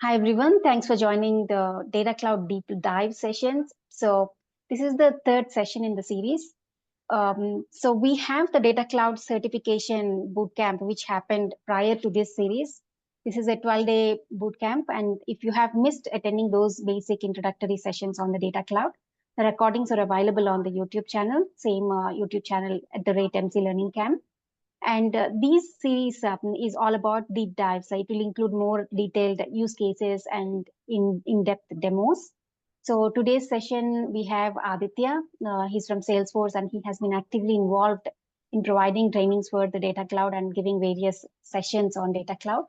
Hi everyone, thanks for joining the Data Cloud Deep Dive sessions. So this is the third session in the series. So we have the Data Cloud Certification Bootcamp, which happened prior to this series. This is a 12-day bootcamp, and if you have missed attending those basic introductory sessions on the Data Cloud, the recordings are available on the YouTube channel, same YouTube channel at the rate MC Learning Camp. And these series is all about deep dives. So it will include more detailed use cases and in-depth demos. So today's session, we have Aditya. He's from Salesforce and he has been actively involved in providing trainings for the Data Cloud and giving various sessions on Data Cloud.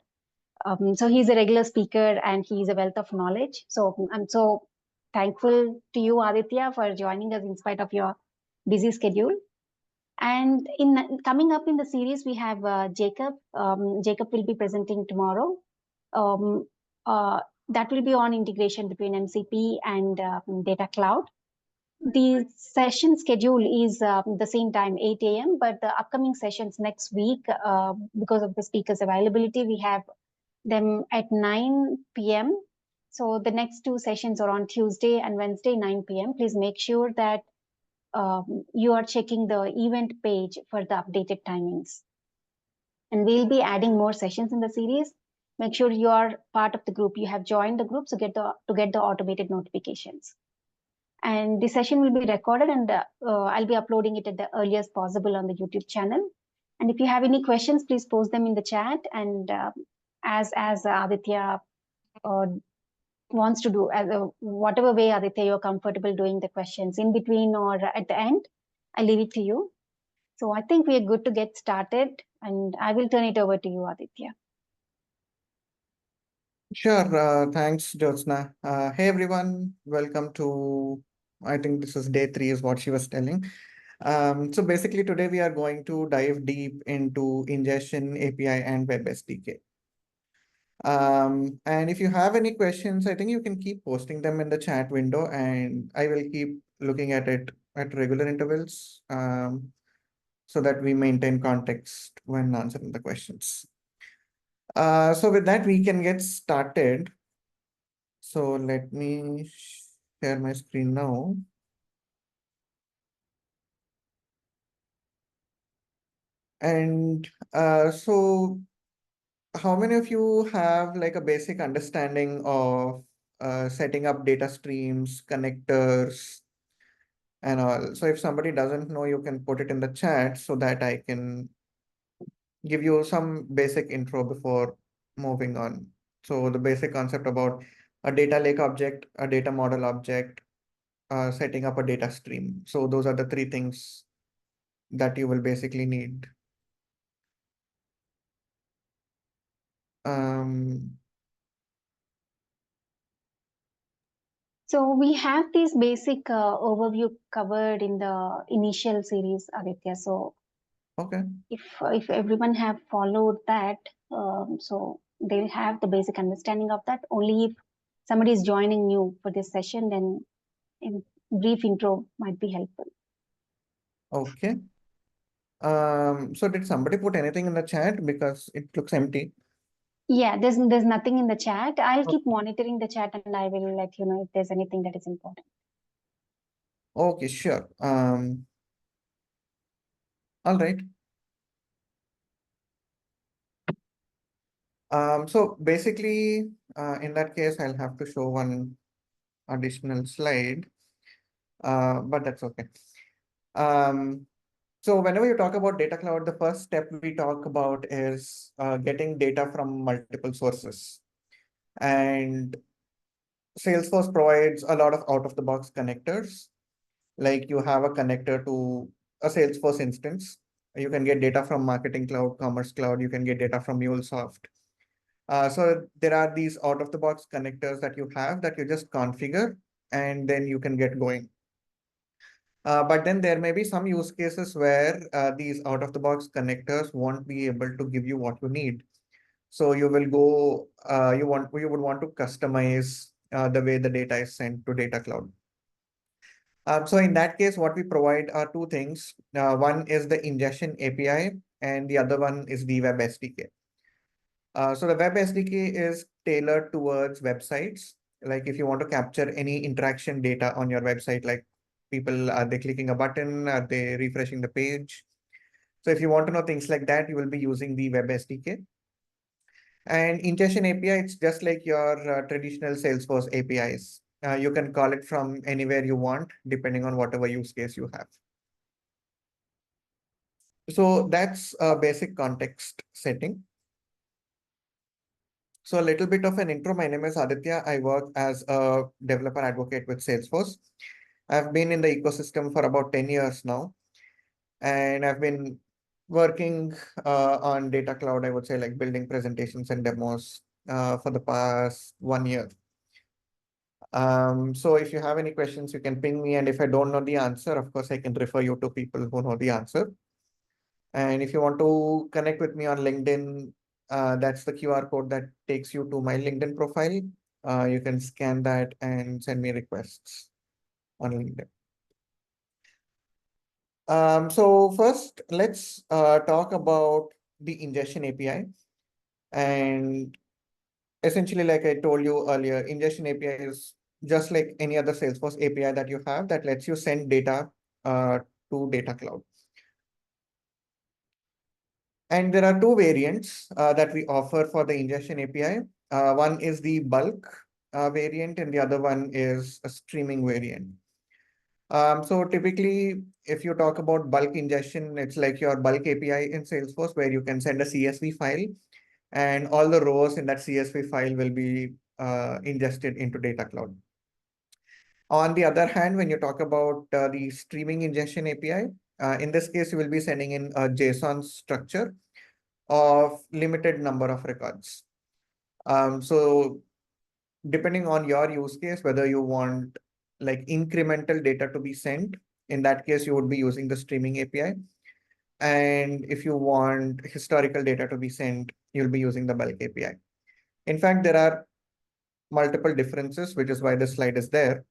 So he's a regular speaker and he's a wealth of knowledge. So I'm so thankful to you, Aditya, for joining us in spite of your busy schedule. And in coming up in the series, we have Jacob. Jacob will be presenting tomorrow. Um, that will be on integration between MCP and Data Cloud. The session schedule is the same time, 8 a.m., but the upcoming sessions next week, because of the speakers' availability, we have them at 9 p.m. So the next two sessions are on Tuesday and Wednesday, 9 p.m. Please make sure that you are checking the event page for the updated timings. And we'll be adding more sessions in the series. Make sure you are part of the group. You have joined the group to get the automated notifications. And the session will be recorded and I'll be uploading it at the earliest possible on the YouTube channel. And if you have any questions, please post them in the chat. And as Aditya wants to do, whatever way, Aditya, you're comfortable doing the questions in between or at the end, I leave it to you. So I think we are good to get started, and I will turn it over to you, Aditya. Sure. Thanks, Jyotsna. Hey, everyone. Welcome to, I think this is day 3 is what she was telling. So basically today we are going to dive deep into Ingestion API and Web SDK. And if you have any questions, I think you can keep posting them in the chat window and I will keep looking at it at regular intervals so that we maintain context when answering the questions. So with that, we can get started. So let me share my screen now. And so how many of you have like a basic understanding of setting up data streams, connectors, and all? So if somebody doesn't know, you can put it in the chat so that I can give you some basic intro before moving on. So the basic concept about a data lake object, a data model object, setting up a data stream. So those are the 3 things that you will basically need. So we have this basic overview covered in the initial series, Aditya. So Okay. If everyone have followed that, so they'll have the basic understanding of that. Only if somebody is joining new for this session, then a brief intro might be helpful. Okay. So did somebody put anything in the chat because it looks empty? Yeah, there's nothing in the chat. I'll keep monitoring the chat and I will let you know if there's anything that is important. Okay, sure. All right. So basically, in that case, I'll have to show one additional slide, but that's okay. So whenever you talk about data cloud, the first step we talk about is getting data from multiple sources. And Salesforce provides a lot of out-of-the-box connectors. Like you have a connector to a Salesforce instance. You can get data from Marketing Cloud, Commerce Cloud. You can get data from MuleSoft. So there are these out-of-the-box connectors that you have that you just configure, and then you can get going. But then there may be some use cases where these out-of-the-box connectors won't be able to give you what you need. So you will go, you would want to customize the way the data is sent to Data Cloud. So in that case, what we provide are 2 things. One is the Ingestion API, and the other one is the Web SDK. So the web SDK is tailored towards websites. Like if you want to capture any interaction data on your website, like people, are they clicking a button? Are they refreshing the page? So if you want to know things like that, you will be using the web SDK. And Ingestion API, it's just like your traditional Salesforce APIs. You can call it from anywhere you want, depending on whatever use case you have. So that's a basic context setting. So a little bit of an intro. My name is Aditya. I work as a developer advocate with Salesforce. I've been in the ecosystem for about 10 years now, and I've been working on Data Cloud, I would say, like building presentations and demos for the past 1 year. So if you have any questions, you can ping me. And if I don't know the answer, of course, I can refer you to people who know the answer. And if you want to connect with me on LinkedIn, that's the QR code that takes you to my LinkedIn profile. You can scan that and send me requests on LinkedIn. So first, let's talk about the ingestion API. And essentially, like I told you earlier, ingestion API is just like any other Salesforce API that you have that lets you send data to Data Cloud. And there are two variants that we offer for the ingestion API. One is the bulk variant, and the other one is a streaming variant. So typically, if you talk about bulk ingestion, it's like your bulk API in Salesforce where you can send a CSV file, and all the rows in that CSV file will be ingested into Data Cloud. On the other hand, when you talk about the streaming ingestion API, in this case, you will be sending in a JSON structure of limited number of records. So depending on your use case, whether you want like incremental data to be sent, in that case, you would be using the streaming API. And if you want historical data to be sent, you'll be using the bulk API. In fact, there are multiple differences, which is why this slide is there.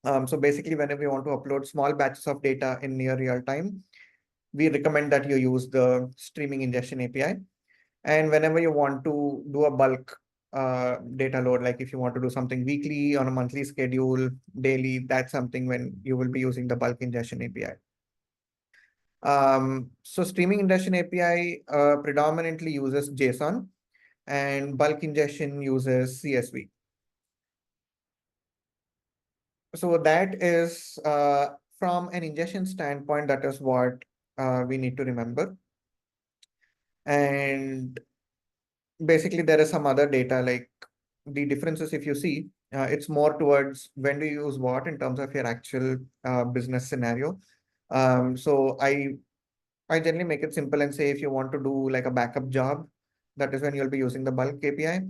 So basically, whenever you want to upload small batches of data in near real time, we recommend that you use the streaming ingestion API. And whenever you want to do a bulk data load, like if you want to do something weekly, on a monthly schedule, daily, that's something when you will be using the bulk ingestion API. So streaming ingestion API predominantly uses JSON, and bulk ingestion uses CSV. So that is from an ingestion standpoint, that is what we need to remember. And basically, there is some other data, like the differences, if you see, it's more towards when do you use what in terms of your actual business scenario. So I generally make it simple and say if you want to do like a backup job, that is when you'll be using the bulk API.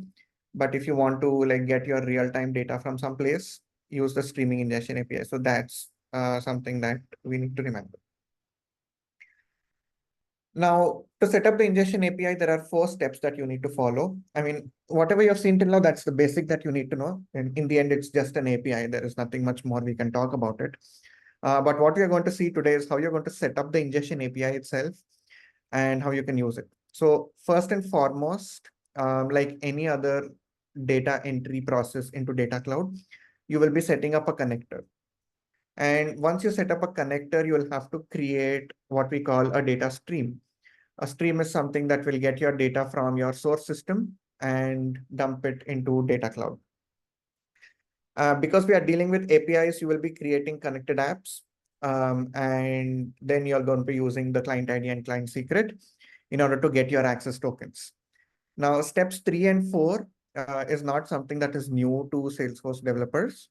But if you want to like get your real-time data from some place, use the streaming ingestion API. So that's something that we need to remember. Now, to set up the ingestion API, there are 4 steps that you need to follow. I mean, whatever you've seen till now, that's the basic that you need to know. And in the end, it's just an API. There is nothing much more we can talk about it. But what we are going to see today is how you're going to set up the ingestion API itself and how you can use it. So first and foremost, like any other data entry process into Data Cloud, you will be setting up a connector. And once you set up a connector, you will have to create what we call a data stream. A stream is something that will get your data from your source system and dump it into Data Cloud. Because we are dealing with APIs, you will be creating connected apps. And then you're going to be using the client ID and client secret in order to get your access tokens. Now, steps 3 and 4 is not something that is new to Salesforce developers.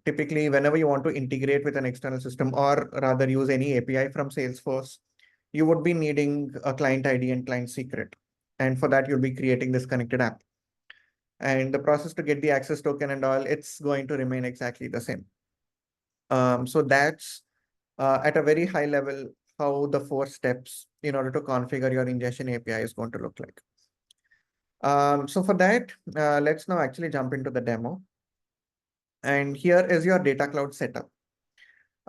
Typically, whenever you want to integrate with an external system or rather use any API from Salesforce, you would be needing a client ID and client secret. And for that, you'll be creating this connected app. And the process to get the access token and all, it's going to remain exactly the same. So that's at a very high level, how the 4 steps in order to configure your ingestion API is going to look like. So for that, let's now actually jump into the demo. And here is your Data Cloud setup.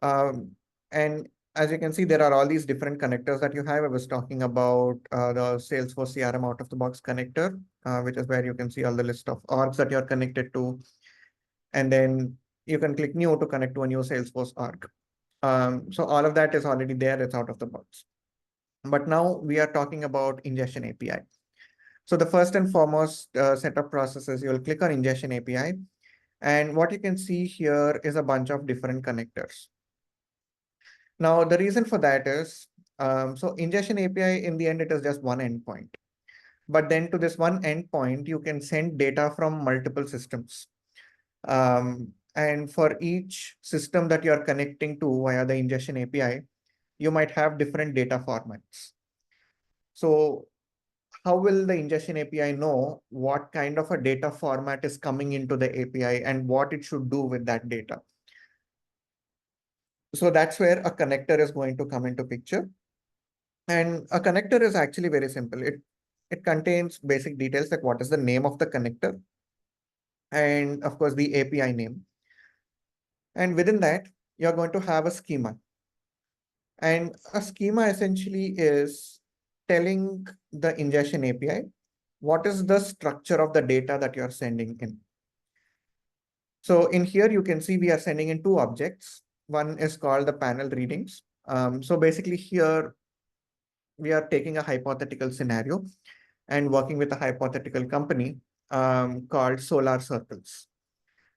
And as you can see, there are all these different connectors that you have. I was talking about the Salesforce CRM out of the box connector, which is where you can see all the list of orgs that you're connected to. And then you can click new to connect to a new Salesforce org. So all of that is already there. It's out of the box. But now we are talking about Ingestion API. So the first and foremost set of processes, you'll click on Ingestion API. And what you can see here is a bunch of different connectors. Now, the reason for that is, so Ingestion API, in the end, it is just one endpoint. But then to this one endpoint, you can send data from multiple systems. And for each system that you're connecting to via the Ingestion API, you might have different data formats. So how will the Ingestion API know what kind of a data format is coming into the API and what it should do with that data? So that's where a connector is going to come into picture. And a connector is actually very simple. It contains basic details like what is the name of the connector and of course the API name. And within that, you're going to have a schema. And a schema essentially is telling the Ingestion API what is the structure of the data that you're sending in. So in here, you can see we are sending in two objects. One is called the panel readings. So basically here, we are taking a hypothetical scenario and working with a hypothetical company called Solar Circles.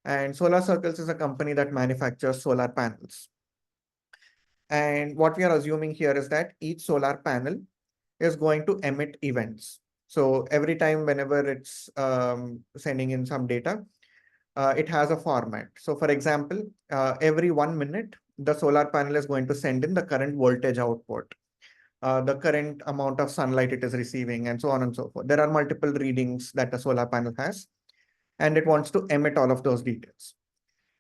And Solar Circles is a company that manufactures solar panels. And what we are assuming here is that each solar panel is going to emit events. So every time, whenever it's sending in some data, it has a format. So for example, every 1 minute, the solar panel is going to send in the current voltage output, the current amount of sunlight it is receiving, and so on and so forth. There are multiple readings that a solar panel has, and it wants to emit all of those details.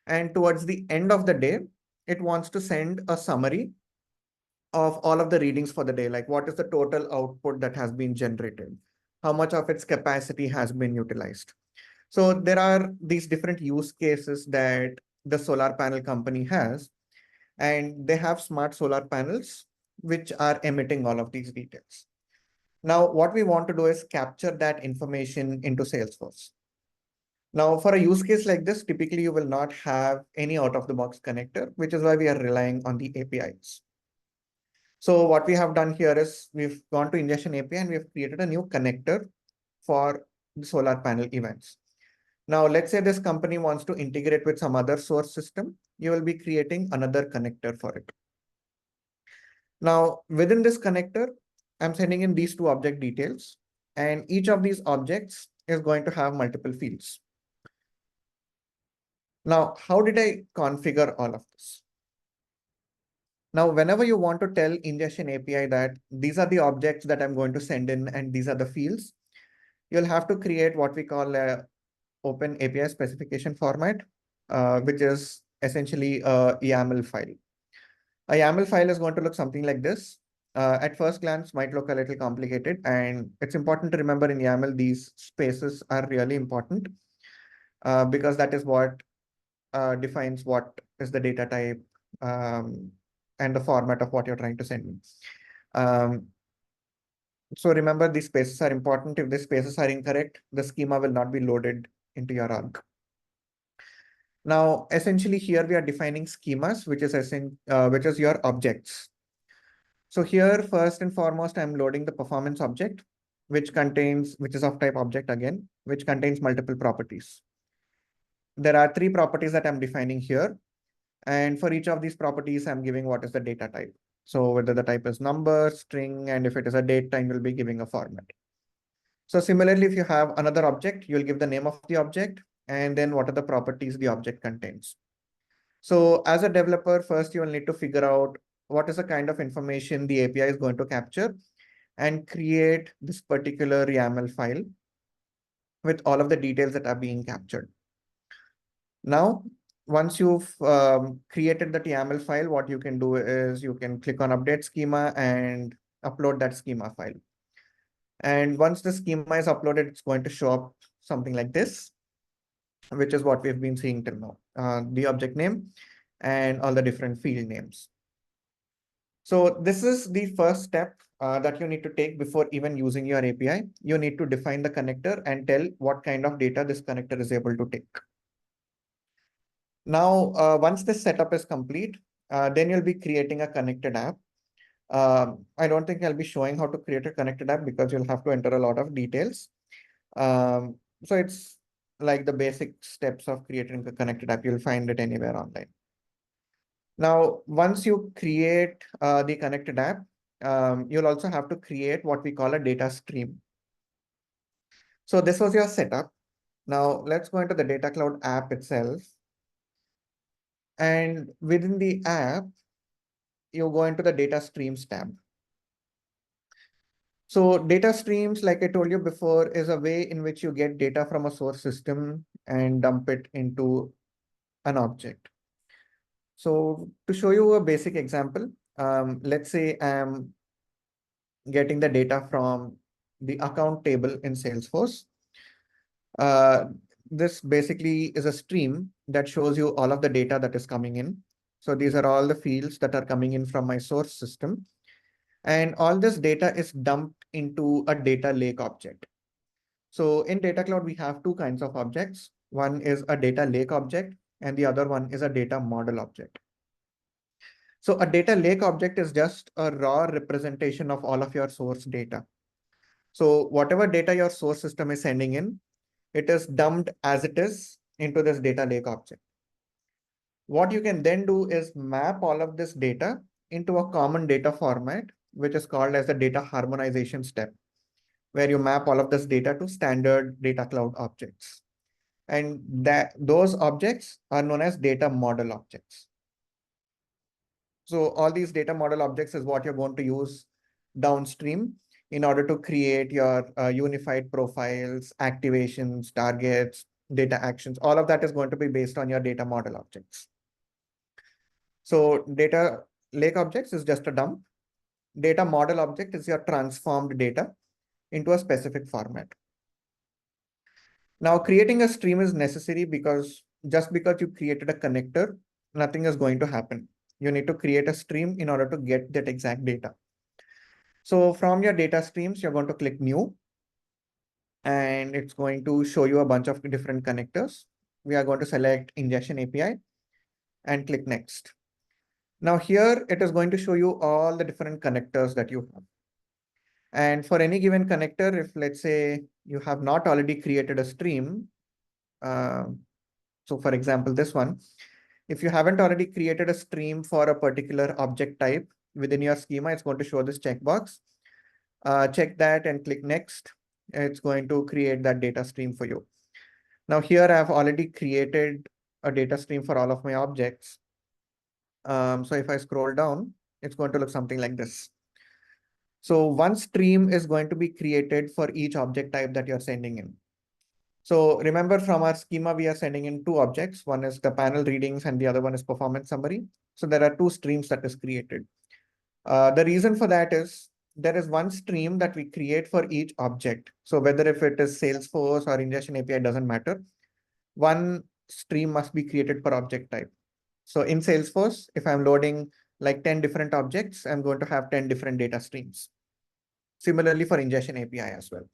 And towards the end of the day, it wants to send a summary of all of the readings for the day, like what is the total output that has been generated, how much of its capacity has been utilized. So there are these different use cases that the solar panel company has, and they have smart solar panels which are emitting all of these details. Now, what we want to do is capture that information into Salesforce. Now, for a use case like this, typically you will not have any out-of-the-box connector, which is why we are relying on the APIs. So what we have done here is we've gone to Ingestion API and we've created a new connector for the solar panel events. Now, let's say this company wants to integrate with some other source system. You will be creating another connector for it. Now, within this connector, I'm sending in these two object details, and each of these objects is going to have multiple fields. Now, how did I configure all of this? Now, whenever you want to tell Ingestion API that these are the objects that I'm going to send in and these are the fields, you'll have to create what we call a open API specification format, which is essentially a YAML file. A YAML file is going to look something like this. At first glance, might look a little complicated, and it's important to remember in YAML, these spaces are really important because that is what defines what is the data type and the format of what you're trying to send in. So remember, these spaces are important. If the spaces are incorrect, the schema will not be loaded into your org. Now, essentially here we are defining schemas, which is your objects. So here, first and foremost, I'm loading the performance object, which is of type object again, which contains multiple properties. There are 3 properties that I'm defining here. And for each of these properties, I'm giving what is the data type. So whether the type is number, string, and if it is a date time, you'll be giving a format. So similarly, if you have another object, you'll give the name of the object and then what are the properties the object contains. So as a developer, first you will need to figure out what is the kind of information the API is going to capture and create this particular YAML file with all of the details that are being captured. Now, once you've created the YAML file, what you can do is you can click on update schema and upload that schema file. And once the schema is uploaded, it's going to show up something like this, which is what we've been seeing till now, the object name and all the different field names. So this is the first step that you need to take before even using your API. You need to define the connector and tell what kind of data this connector is able to take. Now, once this setup is complete, then you'll be creating a connected app. I don't think I'll be showing how to create a connected app because you'll have to enter a lot of details. So it's like the basic steps of creating a connected app. You'll find it anywhere online. Now, once you create the connected app, you'll also have to create what we call a data stream. So this was your setup. Now let's go into the Data Cloud app itself. And within the app, you go into the data streams tab. So data streams, like I told you before, is a way in which you get data from a source system and dump it into an object. So to show you a basic example, let's say I'm getting the data from the account table in Salesforce. Uh, this basically is a stream that shows you all of the data that is coming in. So these are all the fields that are coming in from my source system. And all this data is dumped into a data lake object. So in Data Cloud, we have two kinds of objects. One is a data lake object, and the other one is a data model object. So a data lake object is just a raw representation of all of your source data. So whatever data your source system is sending in, it is dumped as it is into this data lake object. What you can then do is map all of this data into a common data format, which is called as the data harmonization step, where you map all of this data to standard Data Cloud objects. And those objects are known as data model objects. So all these data model objects is what you're going to use downstream in order to create your unified profiles, activations, targets, data actions. All of that is going to be based on your data model objects. So data lake objects is just a dump. Data model object is your transformed data into a specific format. Now, creating a stream is necessary because just because you created a connector, nothing is going to happen. You need to create a stream in order to get that exact data. So from your data streams, you're going to click new, and it's going to show you a bunch of different connectors. We are going to select Ingestion API and click next. Now here, it is going to show you all the different connectors that you have. And for any given connector, if let's say you have not already created a stream, so for example, this one, if you haven't already created a stream for a particular object type within your schema, it's going to show this checkbox. Check that and click next. It's going to create that data stream for you. Now here I've already created a data stream for all of my objects. So if I scroll down, it's going to look something like this. So one stream is going to be created for each object type that you're sending in. So remember from our schema, we are sending in two objects. One is the panel readings and the other one is performance summary. So there are two streams that is created. The reason for that is there is one stream that we create for each object. So whether if it is Salesforce or Ingestion API, doesn't matter. One stream must be created per object type. So in Salesforce, if I'm loading like 10 different objects, I'm going to have 10 different data streams. Similarly for Ingestion API as well.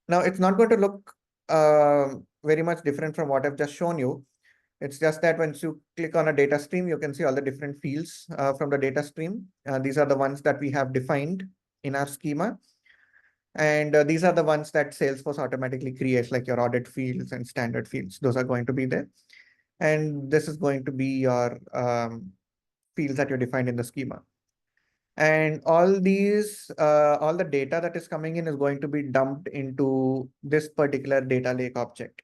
Now it's not going to look very much different from what I've just shown you. It's just that once you click on a data stream, you can see all the different fields from the data stream. These are the ones that we have defined in our schema. And these are the ones that Salesforce automatically creates, like your audit fields and standard fields. Those are going to be there. And this is going to be your fields that you defined in the schema. And all these, all the data that is coming in is going to be dumped into this particular data lake object.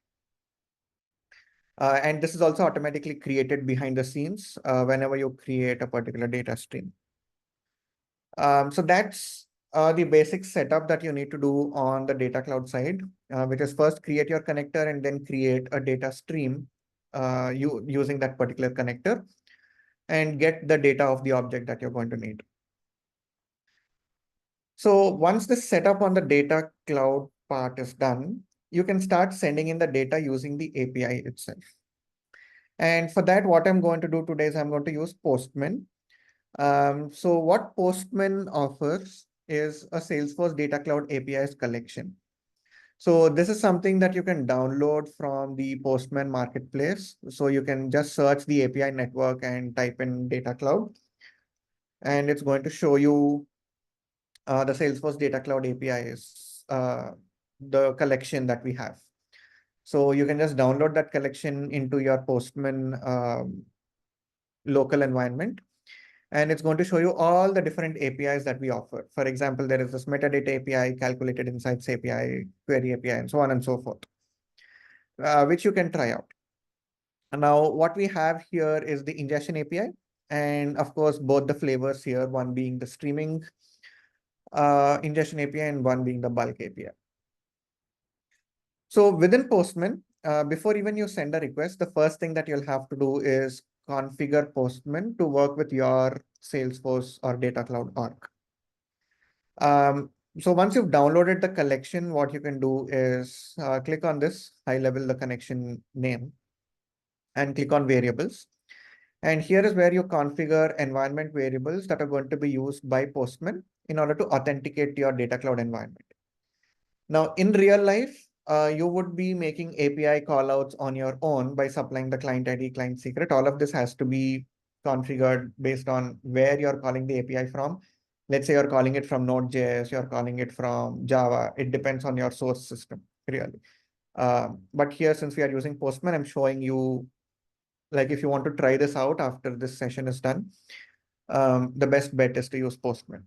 And this is also automatically created behind the scenes whenever you create a particular data stream. So that's the basic setup that you need to do on the Data Cloud side, which is first create your connector and then create a data stream using that particular connector and get the data of the object that you're going to need. So once the setup on the Data Cloud part is done, you can start sending in the data using the API itself. And for that, what I'm going to do today is I'm going to use Postman. So what Postman offers is a Salesforce Data Cloud APIs collection. So this is something that you can download from the Postman marketplace. So you can just search the API network and type in Data Cloud, and it's going to show you the Salesforce Data Cloud APIs, the collection that we have. So you can just download that collection into your Postman local environment, and it's going to show you all the different APIs that we offer. For example, there is this metadata API, calculated insights API, query API, and so on and so forth, which you can try out. Now, what we have here is the ingestion API, and of course, both the flavors here, one being the streaming ingestion API and one being the bulk API. So within Postman, before even you send a request, the first thing that you'll have to do is configure Postman to work with your Salesforce or Data Cloud org. So once you've downloaded the collection, what you can do is click on this high level, the connection name, and click on variables. And here is where you configure environment variables that are going to be used by Postman in order to authenticate your Data Cloud environment. Now, in real life, you would be making API callouts on your own by supplying the client ID, client secret. All of this has to be configured based on where you're calling the API from. Let's say you're calling it from Node.js, you're calling it from Java. It depends on your source system, really. But here, since we are using Postman, I'm showing you, like, if you want to try this out after this session is done, the best bet is to use Postman.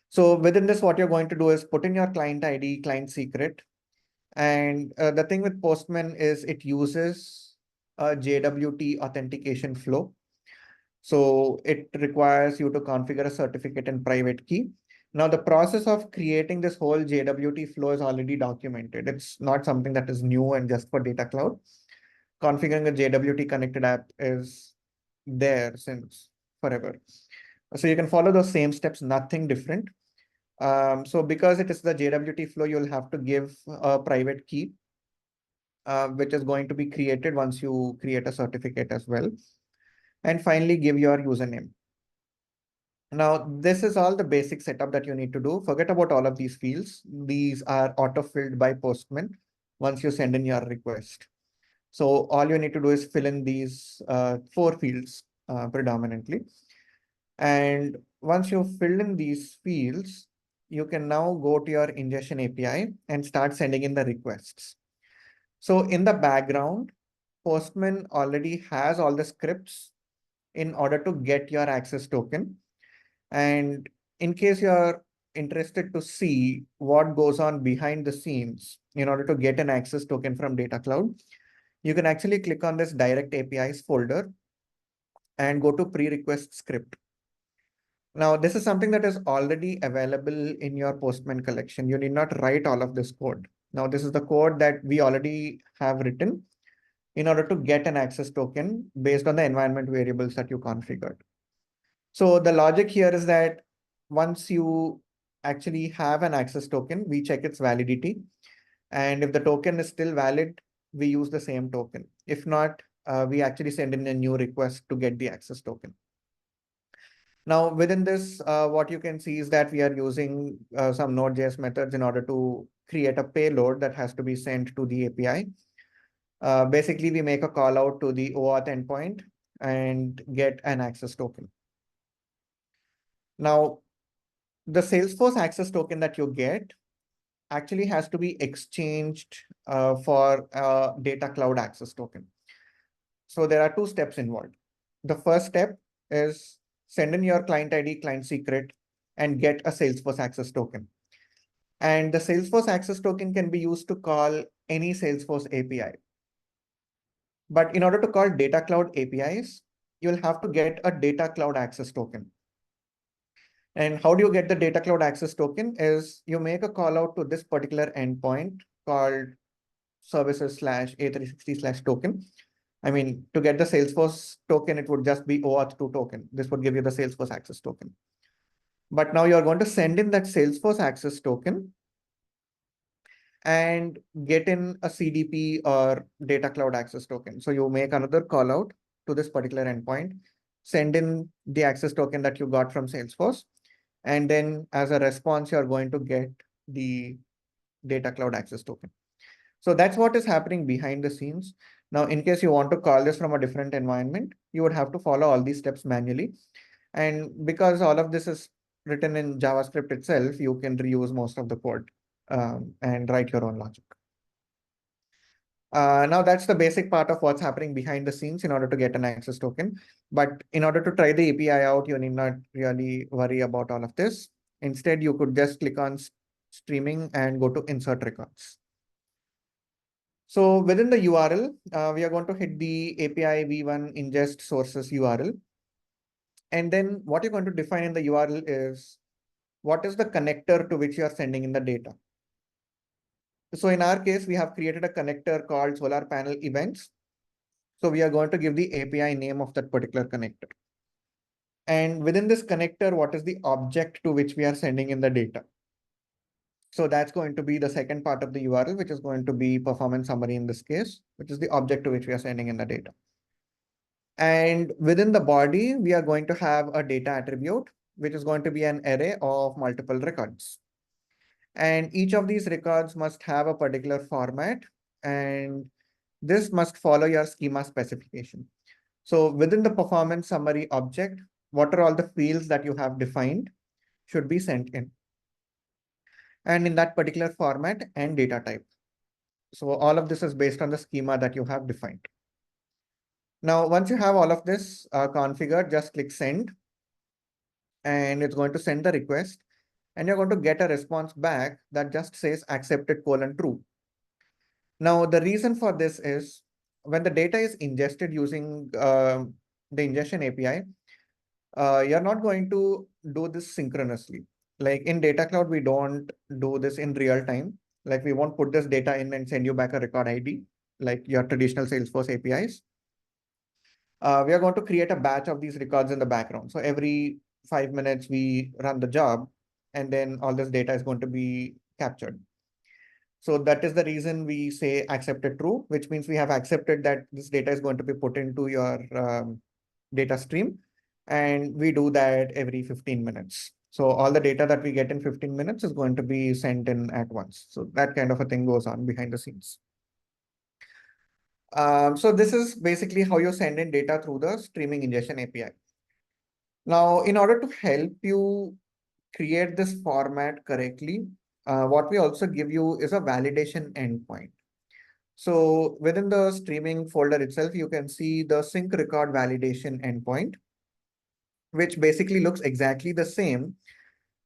So within this, what you're going to do is put in your client ID, client secret. And the thing with Postman is it uses a JWT authentication flow. So it requires you to configure a certificate and private key. Now, the process of creating this whole JWT flow is already documented. It's not something that is new and just for Data Cloud. Configuring a JWT connected app is there since forever. So you can follow those same steps, nothing different. So because it is the JWT flow, you'll have to give a private key, which is going to be created once you create a certificate as well. And finally, give your username. Now, this is all the basic setup that you need to do. Forget about all of these fields. These are auto-filled by Postman once you send in your request. So all you need to do is fill in these 4 fields predominantly. And once you've filled in these fields, you can now go to your ingestion API and start sending in the requests. So in the background, Postman already has all the scripts in order to get your access token. And in case you're interested to see what goes on behind the scenes in order to get an access token from Data Cloud, you can actually click on this direct APIs folder and go to pre-request script. Now, this is something that is already available in your Postman collection. You need not write all of this code. Now, this is the code that we already have written in order to get an access token based on the environment variables that you configured. So the logic here is that once you actually have an access token, we check its validity. And if the token is still valid, we use the same token. If not, we actually send in a new request to get the access token. Now, within this, what you can see is that we are using some Node.js methods in order to create a payload that has to be sent to the API. Basically, we make a call out to the OAuth endpoint and get an access token. Now, the Salesforce access token that you get actually has to be exchanged for a Data Cloud access token. So there are 2 steps involved. The first step is send in your client ID, client secret, and get a Salesforce access token. And the Salesforce access token can be used to call any Salesforce API. But in order to call Data Cloud APIs, you'll have to get a Data Cloud access token. And how do you get the Data Cloud access token is you make a call out to this particular endpoint called services/A360/token. I mean, to get the Salesforce token, it would just be OAuth2 token. This would give you the Salesforce access token. But now you're going to send in that Salesforce access token and get in a CDP or Data Cloud access token. So you make another call out to this particular endpoint send in the access token that you got from Salesforce. And then as a response, you're going to get the data cloud access token. So that's what is happening behind the scenes. Now, in case you want to call this from a different environment, you would have to follow all these steps manually. And because all of this is written in JavaScript itself, you can reuse most of the code and write your own logic. Now that's the basic part of what's happening behind the scenes in order to get an access token. But in order to try the API out, you need not really worry about all of this. Instead, you could just click on streaming and go to insert records. So within the URL, we are going to hit the API v1 ingest sources URL. And then what you're going to define in the URL is what is the connector to which you are sending in the data. So in our case, we have created a connector called solar panel events. So we are going to give the API name of that particular connector. And within this connector, what is the object to which we are sending in the data? So that's going to be the second part of the URL, which is going to be performance summary in this case, which is the object to which we are sending in the data. And within the body, we are going to have a data attribute, which is going to be an array of multiple records. And each of these records must have a particular format, and this must follow your schema specification. So within the performance summary object, what are all the fields that you have defined should be sent in, and in that particular format and data type. So all of this is based on the schema that you have defined. Now, once you have all of this configured, just click send, and it's going to send the request, and you're going to get a response back that just says accepted : true. Now, the reason for this is when the data is ingested using the ingestion API, you're not going to do this synchronously. Like in Data Cloud, we don't do this in real time. Like we won't put this data in and send you back a record ID, like your traditional Salesforce APIs. We are going to create a batch of these records in the background. So every 5 minutes, we run the job, and then all this data is going to be captured. So that is the reason we say accepted true, which means we have accepted that this data is going to be put into your data stream. And we do that every 15 minutes. So all the data that we get in 15 minutes is going to be sent in at once. So that kind of a thing goes on behind the scenes. So this is basically how you send in data through the streaming ingestion API. Now, in order to help you create this format correctly, what we also give you is a validation endpoint. So within the streaming folder itself, you can see the sync record validation endpoint, which basically looks exactly the same,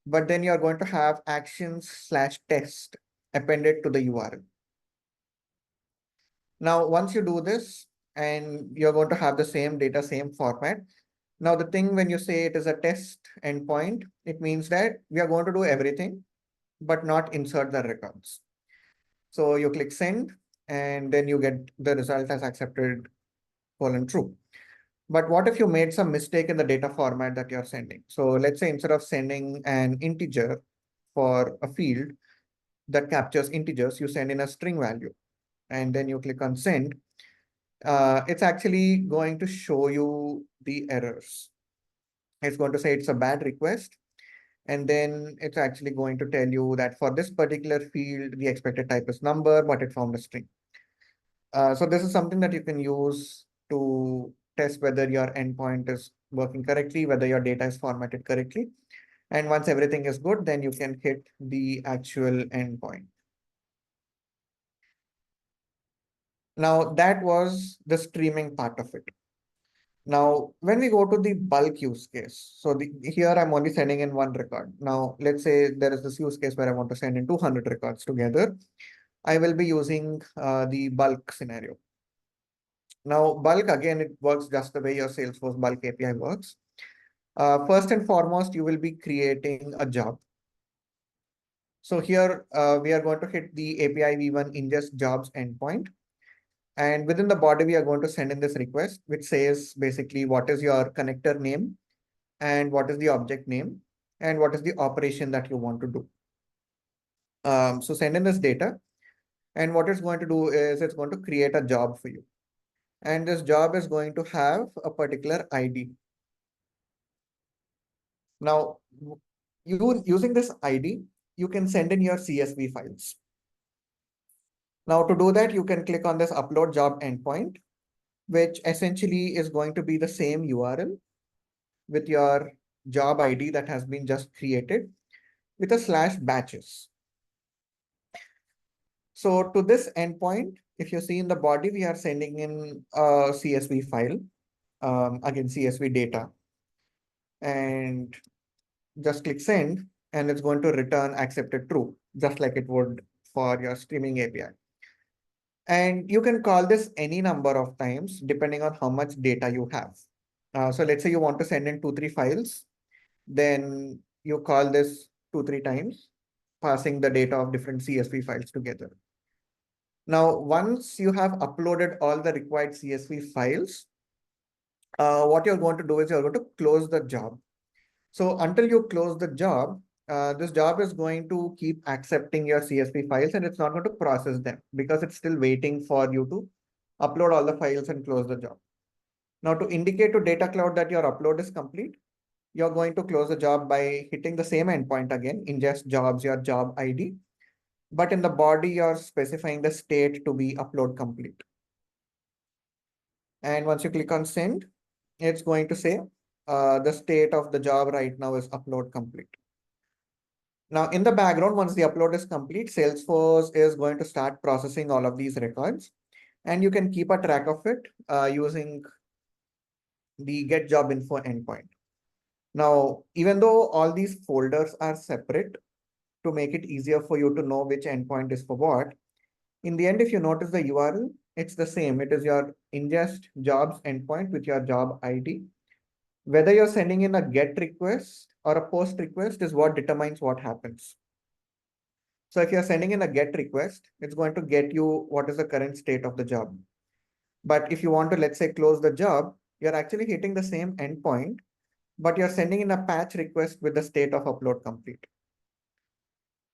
but then you're going to have actions/test appended to the URL. Now, once you do this, and you're going to have the same data, same format. Now, the thing when you say it is a test endpoint, it means that we are going to do everything, but not insert the records. So you click send, and then you get the result as accepted : true. But what if you made some mistake in the data format that you're sending? So let's say instead of sending an integer for a field that captures integers, you send in a string value, and then you click on send. It's actually going to show you the errors. It's going to say it's a bad request. And then it's actually going to tell you that for this particular field, the expected type is number, but it found a string. So this is something that you can use to test whether your endpoint is working correctly, whether your data is formatted correctly. And once everything is good, then you can hit the actual endpoint. Now that was the streaming part of it. Now, when we go to the bulk use case, so here I'm only sending in one record. Now, let's say there is this use case where I want to send in 200 records together. I will be using the bulk scenario. Now, bulk, again, it works just the way your Salesforce bulk API works. First and foremost, you will be creating a job. So here we are going to hit the API v1 ingest jobs endpoint. And within the body, we are going to send in this request, which says basically what is your connector name and what is the object name and what is the operation that you want to do. So send in this data. And what it's going to do is it's going to create a job for you. And this job is going to have a particular ID. Now, you using this ID, you can send in your CSV files. Now, to do that, you can click on this upload job endpoint, which essentially is going to be the same URL with your job ID that has been just created with a slash batches. So to this endpoint, if you see in the body, we are sending in a CSV file, again, CSV data, and just click send, and it's going to return accepted true, just like it would for your streaming API. And you can call this any number of times depending on how much data you have. So let's say you want to send in 2-3 files, then you call this 2-3 times, passing the data of different CSV files together. Now, once you have uploaded all the required CSV files, what you're going to do is you're going to close the job. So until you close the job, this job is going to keep accepting your CSV files and it's not going to process them because it's still waiting for you to upload all the files and close the job. Now, to indicate to Data Cloud that your upload is complete, you're going to close the job by hitting the same endpoint again, ingest jobs, your job ID. But in the body, you're specifying the state to be upload complete. And once you click on send, it's going to say the state of the job right now is upload complete. Now, in the background, once the upload is complete, Salesforce is going to start processing all of these records. And you can keep a track of it using the get job info endpoint. Now, even though all these folders are separate to make it easier for you to know which endpoint is for what, in the end, if you notice the URL, it's the same. It is your ingest jobs endpoint with your job ID. Whether you're sending in a get request or a post request is what determines what happens. So if you're sending in a get request, it's going to get you what is the current state of the job. But if you want to, let's say, close the job, you're actually hitting the same endpoint, but you're sending in a patch request with the state of upload complete.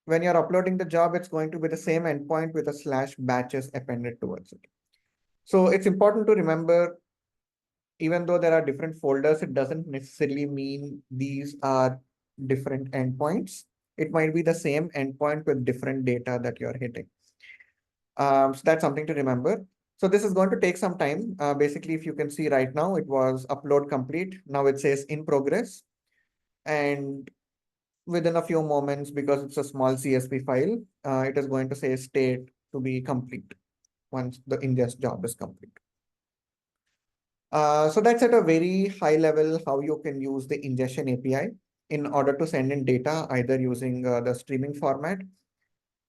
When you're uploading the job, it's going to be the same endpoint with a slash batches appended towards it. So it's important to remember, even though there are different folders, it doesn't necessarily mean these are different endpoints. It might be the same endpoint with different data that you're hitting. So that's something to remember. So this is going to take some time. Basically, if you can see right now, it was upload complete. Now it says in progress. And within a few moments, because it's a small CSV file, it is going to say state to be complete once the ingest job is complete. So that's at a very high level how you can use the ingestion API in order to send in data, either using the streaming format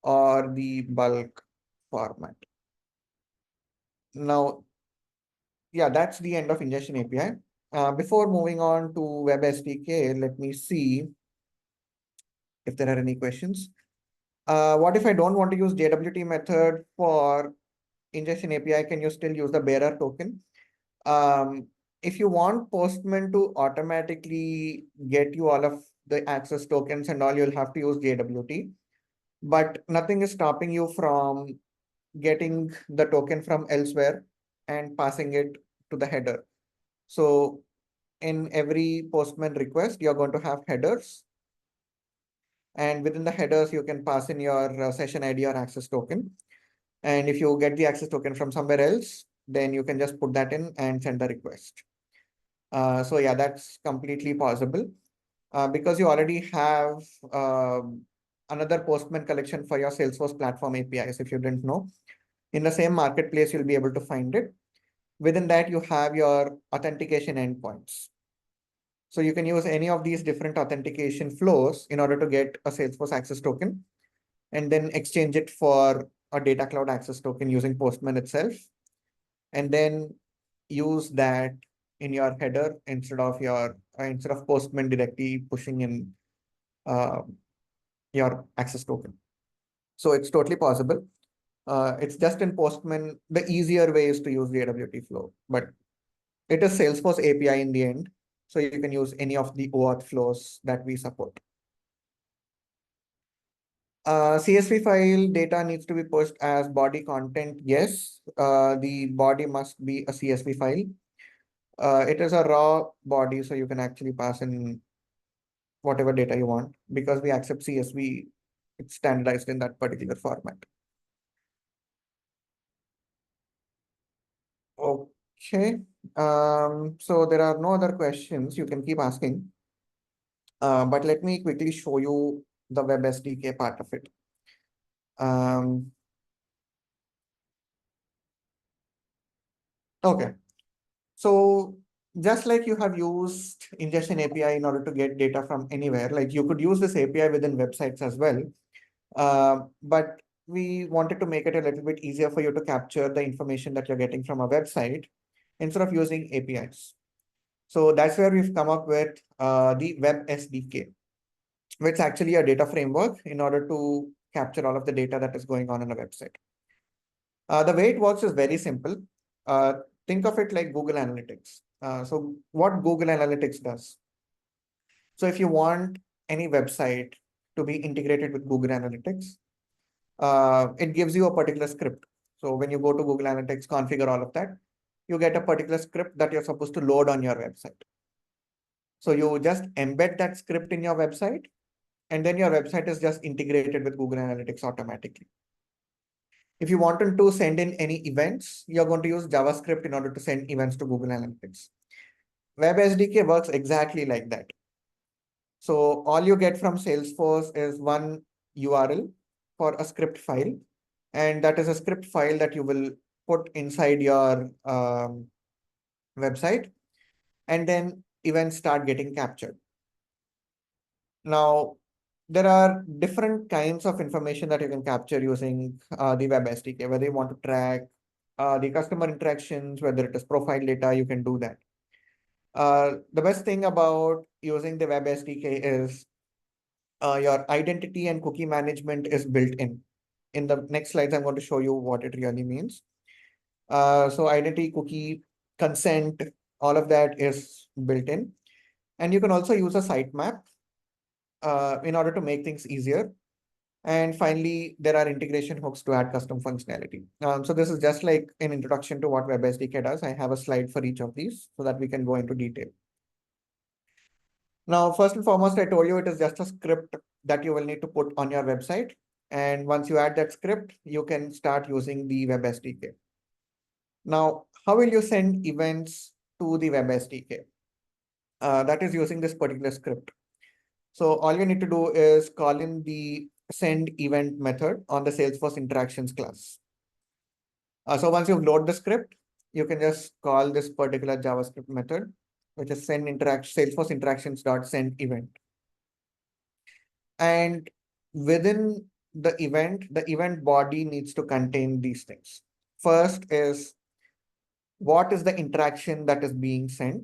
or the bulk format. Now, yeah, that's the end of ingestion API. Before moving on to Web SDK, let me see if there are any questions. What if I don't want to use JWT method for ingestion API? Can you still use the bearer token? If you want Postman to automatically get you all of the access tokens and all, you'll have to use JWT. But nothing is stopping you from getting the token from elsewhere and passing it to the header. So in every Postman request, you're going to have headers. And within the headers, you can pass in your session ID or access token. And if you get the access token from somewhere else, then you can just put that in and send the request. So yeah, that's completely possible because you already have another Postman collection for your Salesforce platform APIs. If you didn't know, in the same marketplace, you'll be able to find it. Within that, you have your authentication endpoints. So you can use any of these different authentication flows in order to get a Salesforce access token and then exchange it for a Data Cloud access token using Postman itself. And then use that in your header instead of Postman directly pushing in uh, your access token. So it's totally possible. It's just in Postman, the easier way is to use the AWT flow, but it is Salesforce API in the end. So you can use any of the OAuth flows that we support. CSV file data needs to be pushed as body content. Yes, the body must be a CSV file. It is a raw body, so you can actually pass in whatever data you want. Because we accept CSV, it's standardized in that particular format. Okay. So there are no other questions. You can keep asking. But let me quickly show you the Web SDK part of it. Okay. So just like you have used Ingestion API in order to get data from anywhere, like you could use this API within websites as well. But we wanted to make it a little bit easier for you to capture the information that you're getting from a website instead of using APIs. So that's where we've come up with the Web SDK, which is actually a data framework in order to capture all of the data that is going on a website. The way it works is very simple. Uh, think of it like Google Analytics. So what Google Analytics does. So if you want any website to be integrated with Google Analytics, it gives you a particular script. So when you go to Google Analytics, configure all of that, you get a particular script that you're supposed to load on your website. So you just embed that script in your website, and then your website is just integrated with Google Analytics automatically. If you wanted to send in any events, you're going to use JavaScript in order to send events to Google Analytics. Web SDK works exactly like that. So all you get from Salesforce is one URL for a script file. And that is a script file that you will put inside your website. And then events start getting captured. Now, there are different kinds of information that you can capture using the Web SDK, whether you want to track the customer interactions, whether it is profile data, you can do that. The best thing about using the Web SDK is your identity and cookie management is built in. In the next slides, I'm going to show you what it really means. So identity, cookie, consent, all of that is built in. And you can also use a sitemap in order to make things easier. And finally, there are integration hooks to add custom functionality. So this is just like an introduction to what Web SDK does. I have a slide for each of these so that we can go into detail. Now, first and foremost, I told you it is just a script that you will need to put on your website. And once you add that script, you can start using the Web SDK. Now, how will you send events to the Web SDK? That is using this particular script. So all you need to do is call in the send event method on the Salesforce interactions class. So once you load the script, you can just call this particular JavaScript method, which is send Salesforce interactions dot send event. And within the event body needs to contain these things. First is what is the interaction that is being sent,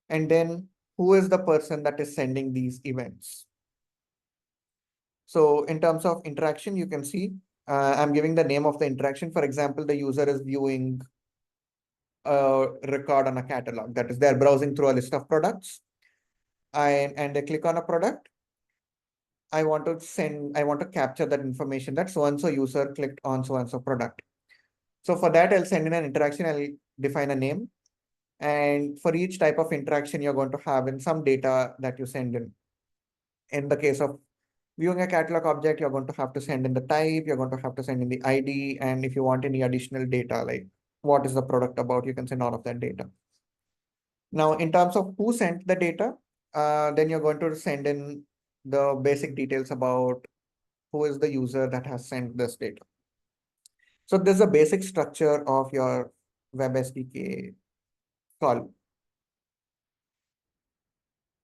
and then who is the person that is sending these events. So in terms of interaction, you can see I'm giving the name of the interaction. For example, the user is viewing a record on a catalog. That is, they're browsing through a list of products, and they click on a product. I want to capture that information that so-and-so user clicked on so-and-so product. So for that, I'll send in an interaction. I'll define a name. And for each type of interaction, you're going to have in some data that you send in. In the case of viewing a catalog object, you're going to have to send in the type, you're going to have to send in the ID. And if you want any additional data, like what is the product about, you can send all of that data. Now, in terms of who sent the data, then you're going to send in the basic details about who is the user that has sent this data. So this is a basic structure of your Web SDK call.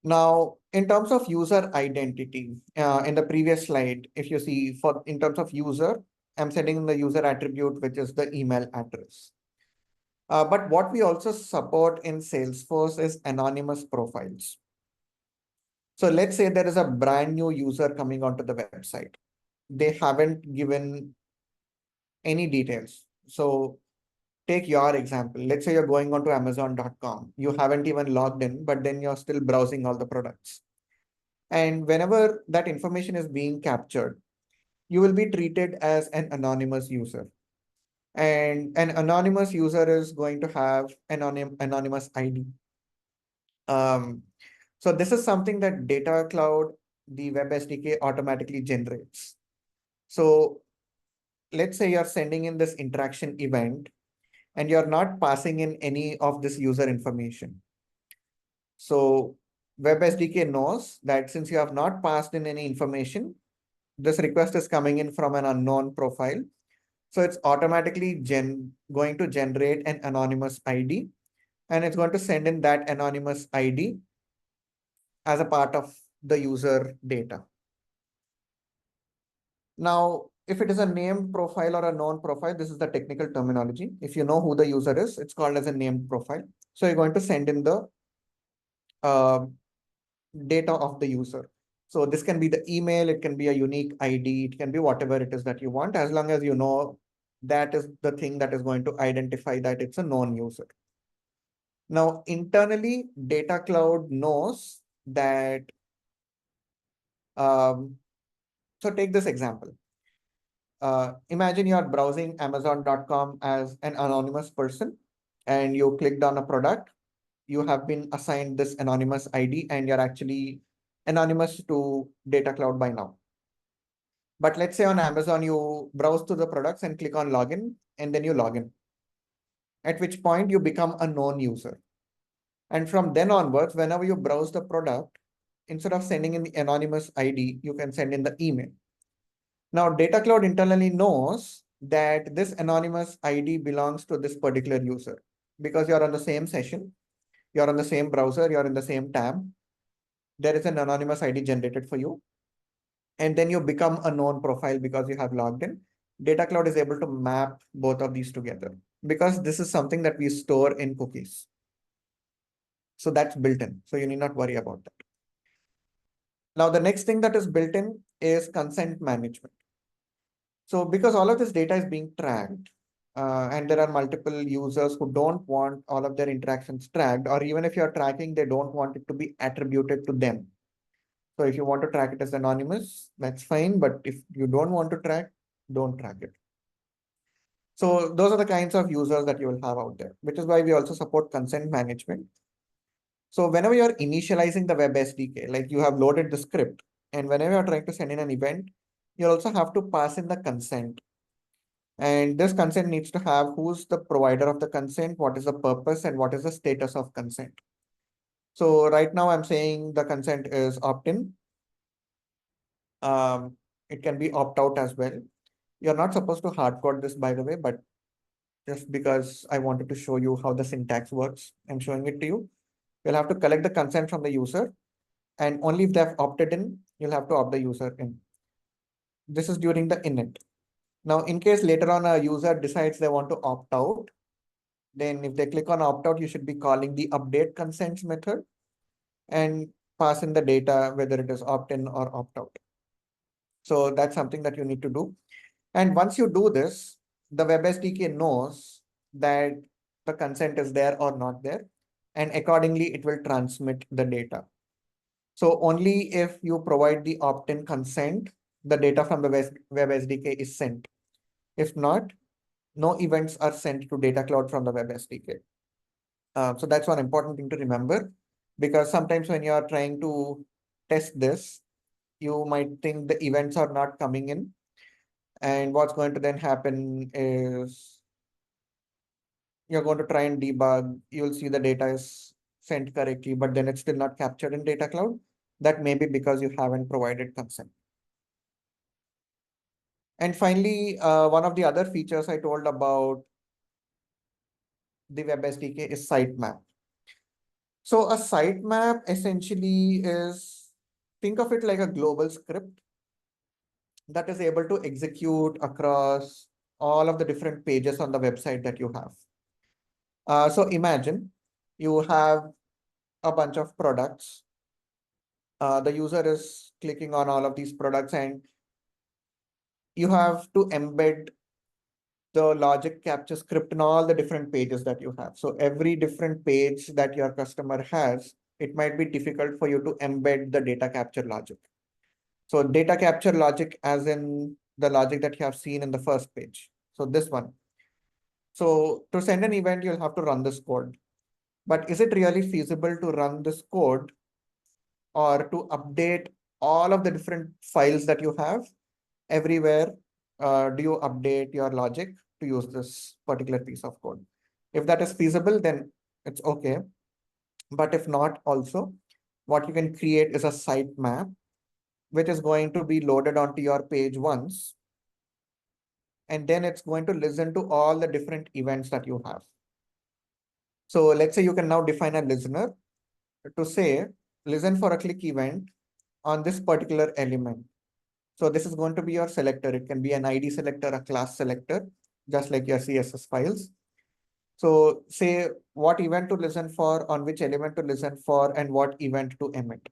Now, in terms of user identity, in the previous slide, if you see in terms of user, I'm sending in the user attribute, which is the email address. But what we also support in Salesforce is anonymous profiles. So let's say there is a brand new user coming onto the website. They haven't given any details. So take your example. Let's say you're going onto Amazon.com. You haven't even logged in, but then you're still browsing all the products. And whenever that information is being captured, you will be treated as an anonymous user. And an anonymous user is going to have an anonymous ID. So this is something that Data Cloud, the Web SDK automatically generates. So let's say you're sending in this interaction event and you're not passing in any of this user information. So Web SDK knows that since you have not passed in any information, this request is coming in from an unknown profile. So it's automatically going to generate an anonymous ID, and it's going to send in that anonymous ID as a part of the user data. Now, if it is a named profile or a known profile, this is the technical terminology. If you know who the user is, it's called as a named profile. So you're going to send in the uh, data of the user. So this can be the email, it can be a unique ID, it can be whatever it is that you want, as long as you know that is the thing that is going to identify that it's a known user. Now, internally, Data Cloud knows that, so take this example. Imagine you are browsing Amazon.com as an anonymous person and you clicked on a product. You have been assigned this anonymous ID and you're actually anonymous to Data Cloud by now. But let's say on Amazon, you browse to the products and click on login, and then you log in, at which point you become a known user. And from then onwards, whenever you browse the product, instead of sending in the anonymous ID, you can send in the email. Now, Data Cloud internally knows that this anonymous ID belongs to this particular user because you're on the same session, you're on the same browser, you're in the same tab. There is an anonymous ID generated for you. And then you become a known profile because you have logged in. Data Cloud is able to map both of these together because this is something that we store in cookies. So that's built in. So you need not worry about that. Now, the next thing that is built in is consent management. So because all of this data is being tracked, and there are multiple users who don't want all of their interactions tracked, or even if you're tracking, they don't want it to be attributed to them. So if you want to track it as anonymous, that's fine. But if you don't want to track, don't track it. So those are the kinds of users that you will have out there, which is why we also support consent management. So whenever you're initializing the Web SDK, like you have loaded the script, and whenever you're trying to send in an event, you also have to pass in the consent. And this consent needs to have who's the provider of the consent, what is the purpose, and what is the status of consent. So right now I'm saying the consent is opt-in. It can be opt-out as well. You're not supposed to hard code this, by the way, but just because I wanted to show you how the syntax works, I'm showing it to you. You'll have to collect the consent from the user, and only if they've opted in, you'll have to opt the user in. This is during the init. Now, in case later on a user decides they want to opt out, then if they click on opt out, you should be calling the update consents method and pass in the data, whether it is opt in or opt out. So that's something that you need to do. And once you do this, the Web SDK knows that the consent is there or not there. And accordingly, it will transmit the data. So only if you provide the opt-in consent, the data from the Web SDK is sent. If not, no events are sent to Data Cloud from the Web SDK. So that's one important thing to remember, because sometimes when you are trying to test this, you might think the events are not coming in. And what's going to then happen is you're going to try and debug. You'll see the data is sent correctly, but then it's still not captured in Data Cloud. That may be because you haven't provided consent. And finally, one of the other features I told about the Web SDK is sitemap. So a sitemap essentially is, think of it like a global script that is able to execute across all of the different pages on the website that you have. So imagine you have a bunch of products. The user is clicking on all of these products and you have to embed the logic capture script in all the different pages that you have. So every different page that your customer has, it might be difficult for you to embed the data capture logic. So data capture logic as in the logic that you have seen in the first page. So this one. So to send an event, you'll have to run this code. But is it really feasible to run this code or to update all of the different files that you have everywhere, do you update your logic to use this particular piece of code? If that is feasible, then it's okay. But if not, also, what you can create is a sitemap, which is going to be loaded onto your page once. And then it's going to listen to all the different events that you have. So let's say you can now define a listener to say, listen for a click event on this particular element. So this is going to be your selector. It can be an ID selector, a class selector, just like your CSS files. So say what event to listen for, on which element to listen for, and what event to emit.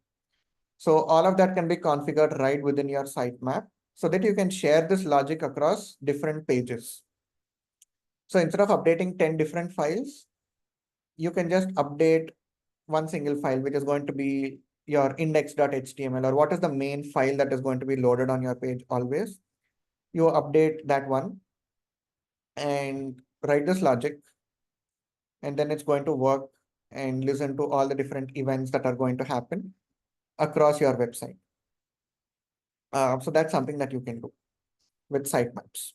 So all of that can be configured right within your sitemap so that you can share this logic across different pages. So instead of updating 10 different files, you can just update one single file, which is going to be your index.html, or what is the main file that is going to be loaded on your page always. You update that one and write this logic, and then it's going to work and listen to all the different events that are going to happen across your website. So that's something that you can do with sitemaps.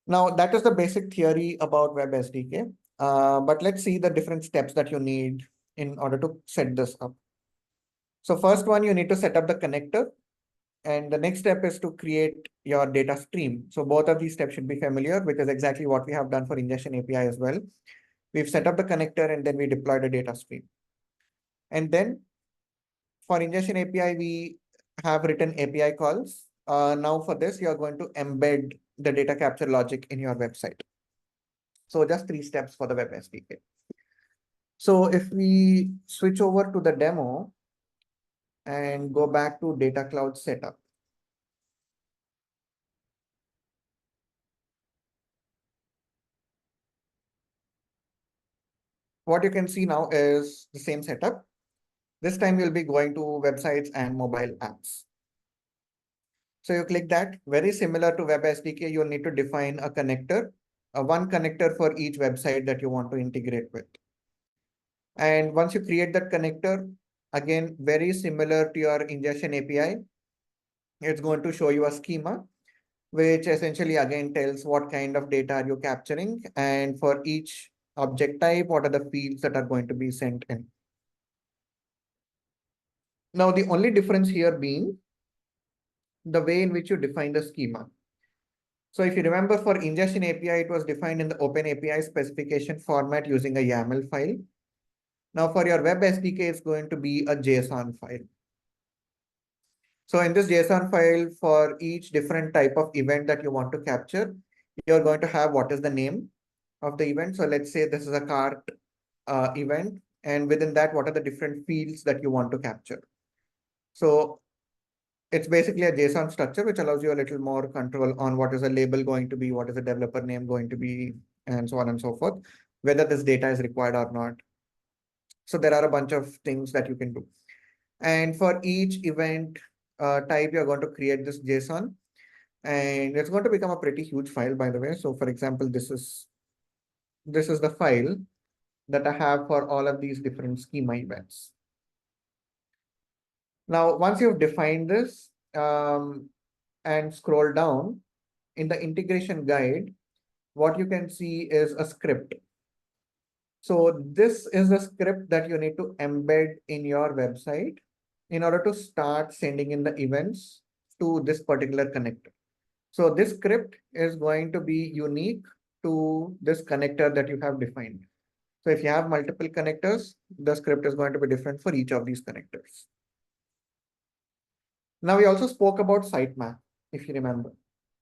Now, that is the basic theory about Web SDK. But let's see the different steps that you need in order to set this up. So first one, you need to set up the connector. And the next step is to create your data stream. So both of these steps should be familiar, which is exactly what we have done for Ingestion API as well. We've set up the connector and then we deployed a data stream. And then for Ingestion API, we have written API calls. Now for this, you're going to embed the data capture logic in your website. So just 3 steps for the Web SDK. So if we switch over to the demo and go back to Data Cloud setup. What you can see now is the same setup. This time you'll be going to websites and mobile apps. So you click that. Very similar to Web SDK, you'll need to define a connector, one connector for each website that you want to integrate with. And once you create that connector, again, very similar to your ingestion API, it's going to show you a schema, which essentially again tells what kind of data are you capturing. And for each object type, what are the fields that are going to be sent in. Now, the only difference here being the way in which you define the schema. So if you remember for ingestion API, it was defined in the Open API specification format using a YAML file. Now for your Web SDK, it's going to be a JSON file. So in this JSON file, for each different type of event that you want to capture, you're going to have what is the name of the event. So let's say this is a cart event. And within that, what are the different fields that you want to capture? So it's basically a JSON structure, which allows you a little more control on what is a label going to be, what is a developer name going to be, and so on and so forth, whether this data is required or not. So there are a bunch of things that you can do. And for each event type, you're going to create this JSON, and it's going to become a pretty huge file, by the way. So for example, this is the file that I have for all of these different schema events. Now, once you've defined this and scroll down in the integration guide, what you can see is a script. So this is the script that you need to embed in your website in order to start sending in the events to this particular connector. So this script is going to be unique to this connector that you have defined. So if you have multiple connectors, the script is going to be different for each of these connectors. Now we also spoke about sitemap, if you remember,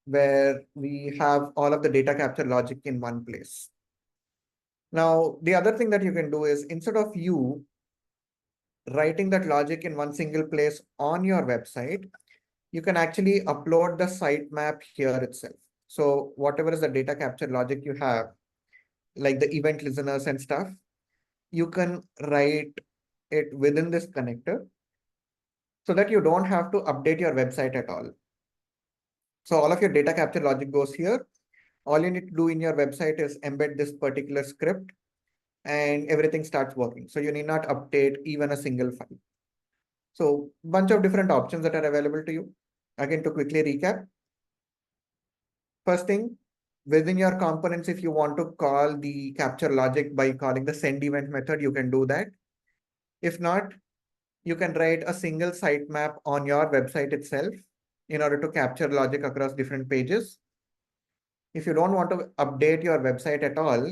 where we have all of the data capture logic in one place. Now, the other thing that you can do is instead of you writing that logic in one single place on your website, you can actually upload the sitemap here itself. So whatever is the data capture logic you have, like the event listeners and stuff, you can write it within this connector so that you don't have to update your website at all. So all of your data capture logic goes here. All you need to do in your website is embed this particular script and everything starts working. So you need not update even a single file. So bunch of different options that are available to you. Again, to quickly recap, first thing, within your components, if you want to call the capture logic by calling the send event method, you can do that. If not, you can write a single sitemap on your website itself in order to capture logic across different pages. If you don't want to update your website at all,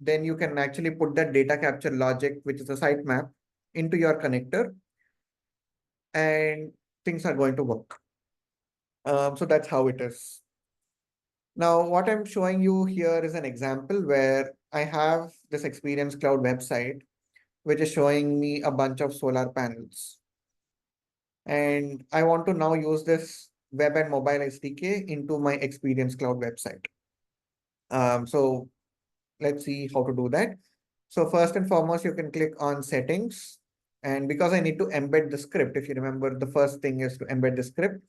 then you can actually put that data capture logic, which is a sitemap, into your connector, and things are going to work. So that's how it is. Now, what I'm showing you here is an example where I have this Experience Cloud website, which is showing me a bunch of solar panels. And I want to now use this web and mobile SDK into my Experience Cloud website. So let's see how to do that. So first and foremost, you can click on settings. And because I need to embed the script, if you remember, the first thing is to embed the script.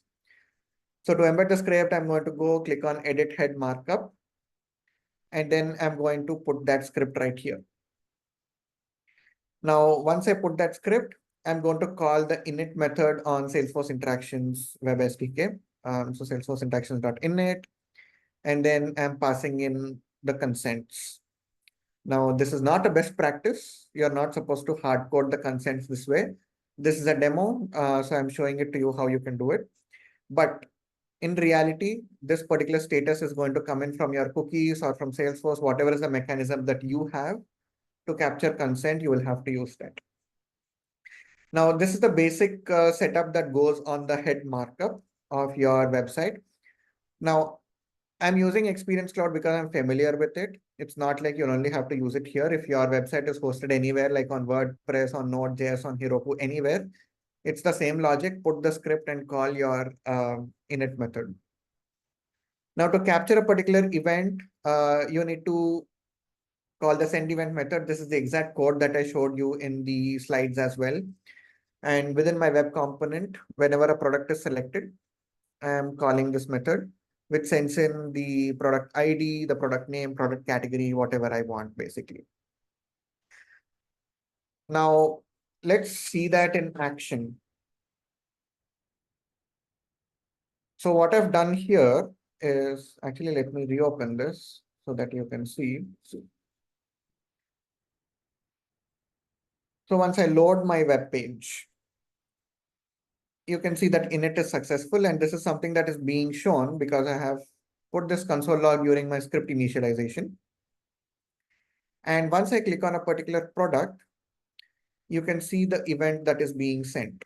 So to embed the script, I'm going to go click on edit head markup. And then I'm going to put that script right here. Now, once I put that script, I'm going to call the init method on Salesforce Interactions Web SDK. So Salesforce Interactions.init, and then I'm passing in the consents. Now, this is not a best practice. You're not supposed to hard code the consents this way. This is a demo, so I'm showing it to you how you can do it. But in reality, this particular status is going to come in from your cookies or from Salesforce, whatever is the mechanism that you have to capture consent, you will have to use that. Now, this is the basic setup that goes on the head markup of your website. Now, I'm using Experience Cloud because I'm familiar with it. It's not like you only have to use it here. If your website is hosted anywhere, like on WordPress, on Node.js, on Heroku, anywhere, it's the same logic. Put the script and call your init method. Now, to capture a particular event, you need to call the send event method. This is the exact code that I showed you in the slides as well. And within my web component, whenever a product is selected, I am calling this method, which sends in the product ID, the product name, product category, whatever I want, basically. Now, let's see that in action. So what I've done here is, actually, let me reopen this so that you can see. So once I load my web page, you can see that init is successful, and this is something that is being shown because I have put this console log during my script initialization. And once I click on a particular product, you can see the event that is being sent.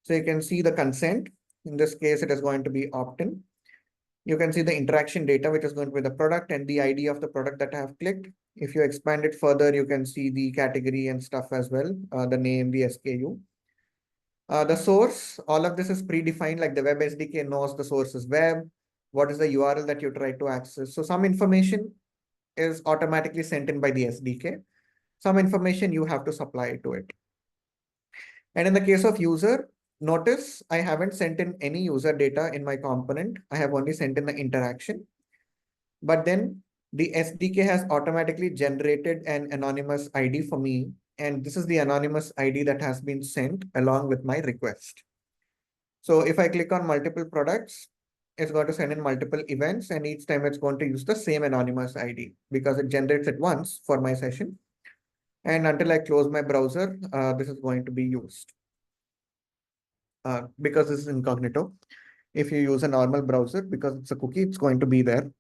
So you can see the consent. In this case, it is going to be opt-in. You can see the interaction data, which is going to be the product and the ID of the product that I have clicked. If you expand it further, you can see the category and stuff as well, the name, the SKU. The source, all of this is predefined, like the web SDK knows the source is web, what is the URL that you try to access. So some information is automatically sent in by the SDK. Some information you have to supply to it. And in the case of user, notice I haven't sent in any user data in my component. I have only sent in the interaction. But then the SDK has automatically generated an anonymous ID for me. And this is the anonymous ID that has been sent along with my request. So if I click on multiple products, it's going to send in multiple events, and each time it's going to use the same anonymous ID because it generates it once for my session. And until I close my browser, this is going to be used. Because this is incognito. If you use a normal browser, because it's a cookie, it's going to be there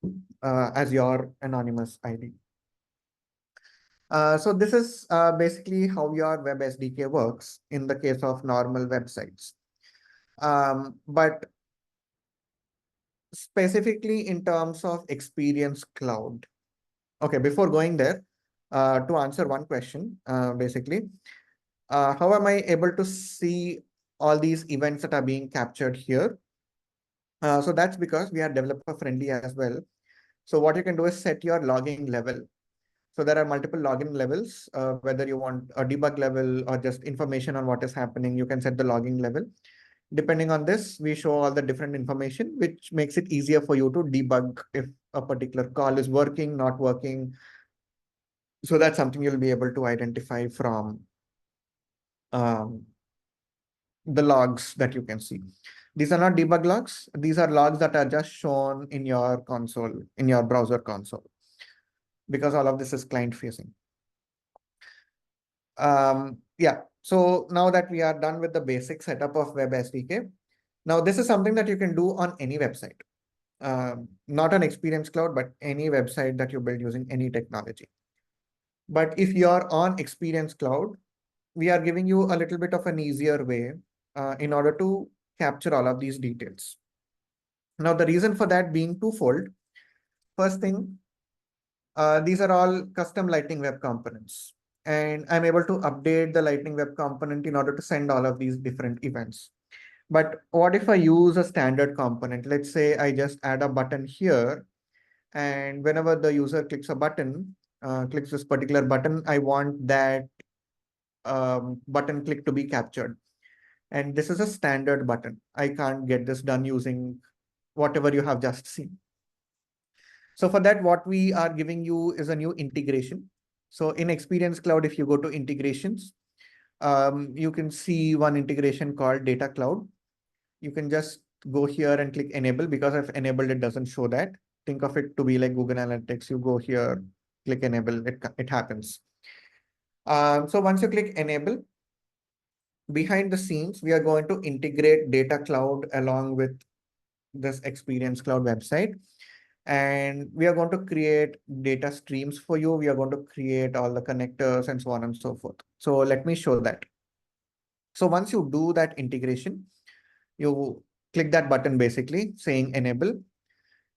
as your anonymous ID. So this is basically how your web SDK works in the case of normal websites. But specifically in terms of Experience Cloud. Okay, before going there, to answer one question, basically, how am I able to see all these events that are being captured here? So that's because we are developer friendly as well. So what you can do is set your logging level. So there are multiple login levels, whether you want a debug level or just information on what is happening, you can set the logging level. Depending on this, we show all the different information, which makes it easier for you to debug if a particular call is working, not working. So that's something you'll be able to identify from the logs that you can see. These are not debug logs. These are logs that are just shown in your console, in your browser console, because all of this is client facing. Yeah, so now that we are done with the basic setup of Web SDK, now this is something that you can do on any website. Not on Experience Cloud, but any website that you build using any technology. But if you're on Experience Cloud, we are giving you a little bit of an easier way in order to capture all of these details. Now, the reason for that being twofold. First thing, these are all custom Lightning Web components. And I'm able to update the Lightning Web component in order to send all of these different events. But what if I use a standard component? Let's say I just add a button here, and whenever the user clicks a button, clicks this particular button, I want that button click to be captured. And this is a standard button. I can't get this done using whatever you have just seen. So for that, what we are giving you is a new integration. So in Experience Cloud, if you go to integrations, you can see one integration called Data Cloud. You can just go here and click enable. Because I've enabled, it doesn't show that. Think of it to be like Google Analytics. You go here, click enable, it happens. So once you click enable, behind the scenes, we are going to integrate Data Cloud along with this Experience Cloud website. And we are going to create data streams for you. We are going to create all the connectors and so on and so forth. So let me show that. So once you do that integration, you click that button basically saying enable.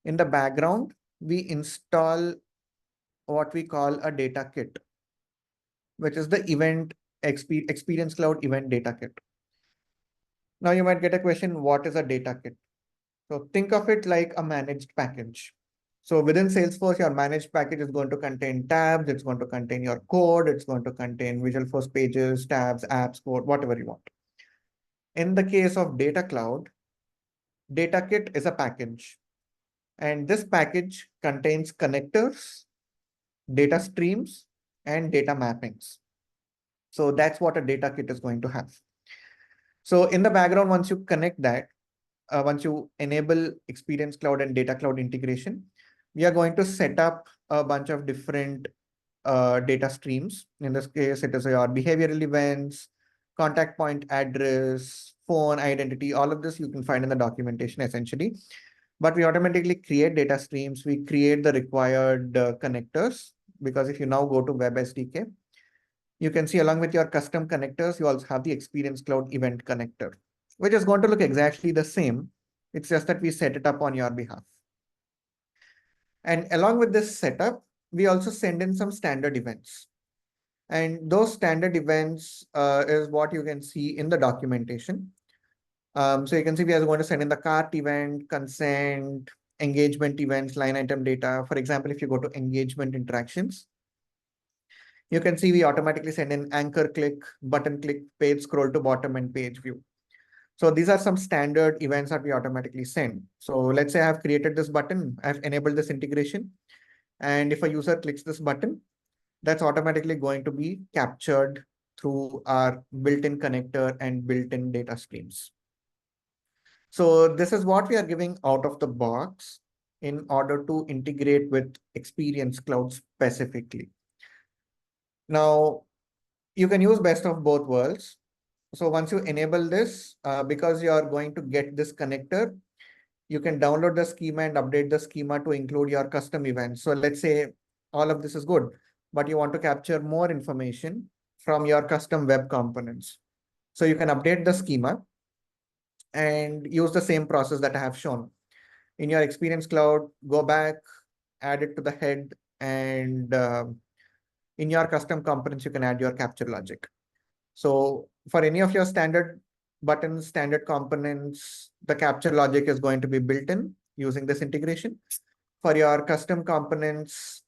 In the background, we install what we call a data kit, which is the Experience Cloud event data kit. Now you might get a question, what is a data kit? So think of it like a managed package. So within Salesforce, your managed package is going to contain tabs, it's going to contain your code, it's going to contain Visual Force pages, tabs, apps, code, whatever you want. In the case of Data Cloud, Data Kit is a package. And this package contains connectors, data streams, and data mappings. So that's what a data kit is going to have. So in the background, once you connect that, once you enable Experience Cloud and Data Cloud integration, we are going to set up a bunch of different data streams. In this case, it is your behavioral events, contact point address, phone identity, all of this you can find in the documentation essentially. But we automatically create data streams. We create the required connectors, because if you now go to Web SDK, you can see along with your custom connectors, you also have the Experience Cloud event connector, which is going to look exactly the same. It's just that we set it up on your behalf. And along with this setup, we also send in some standard events. And those standard events is what you can see in the documentation. So you can see we are going to send in the cart event, consent, engagement events, line item data. For example, if you go to engagement interactions, you can see we automatically send in anchor click, button click, page scroll to bottom, and page view. So these are some standard events that we automatically send. So let's say I have created this button, I've enabled this integration. And if a user clicks this button, that's automatically going to be captured through our built-in connector and built-in data streams. So this is what we are giving out of the box in order to integrate with Experience Cloud specifically. Now, you can use best of both worlds. So once you enable this, because you are going to get this connector, you can download the schema and update the schema to include your custom events. So let's say all of this is good, but you want to capture more information from your custom web components. So you can update the schema and use the same process that I have shown. In your Experience Cloud, go back, add it to the head, and in your custom components, you can add your capture logic. So for any of your standard buttons, standard components, the capture logic is going to be built in using this integration. For your custom components,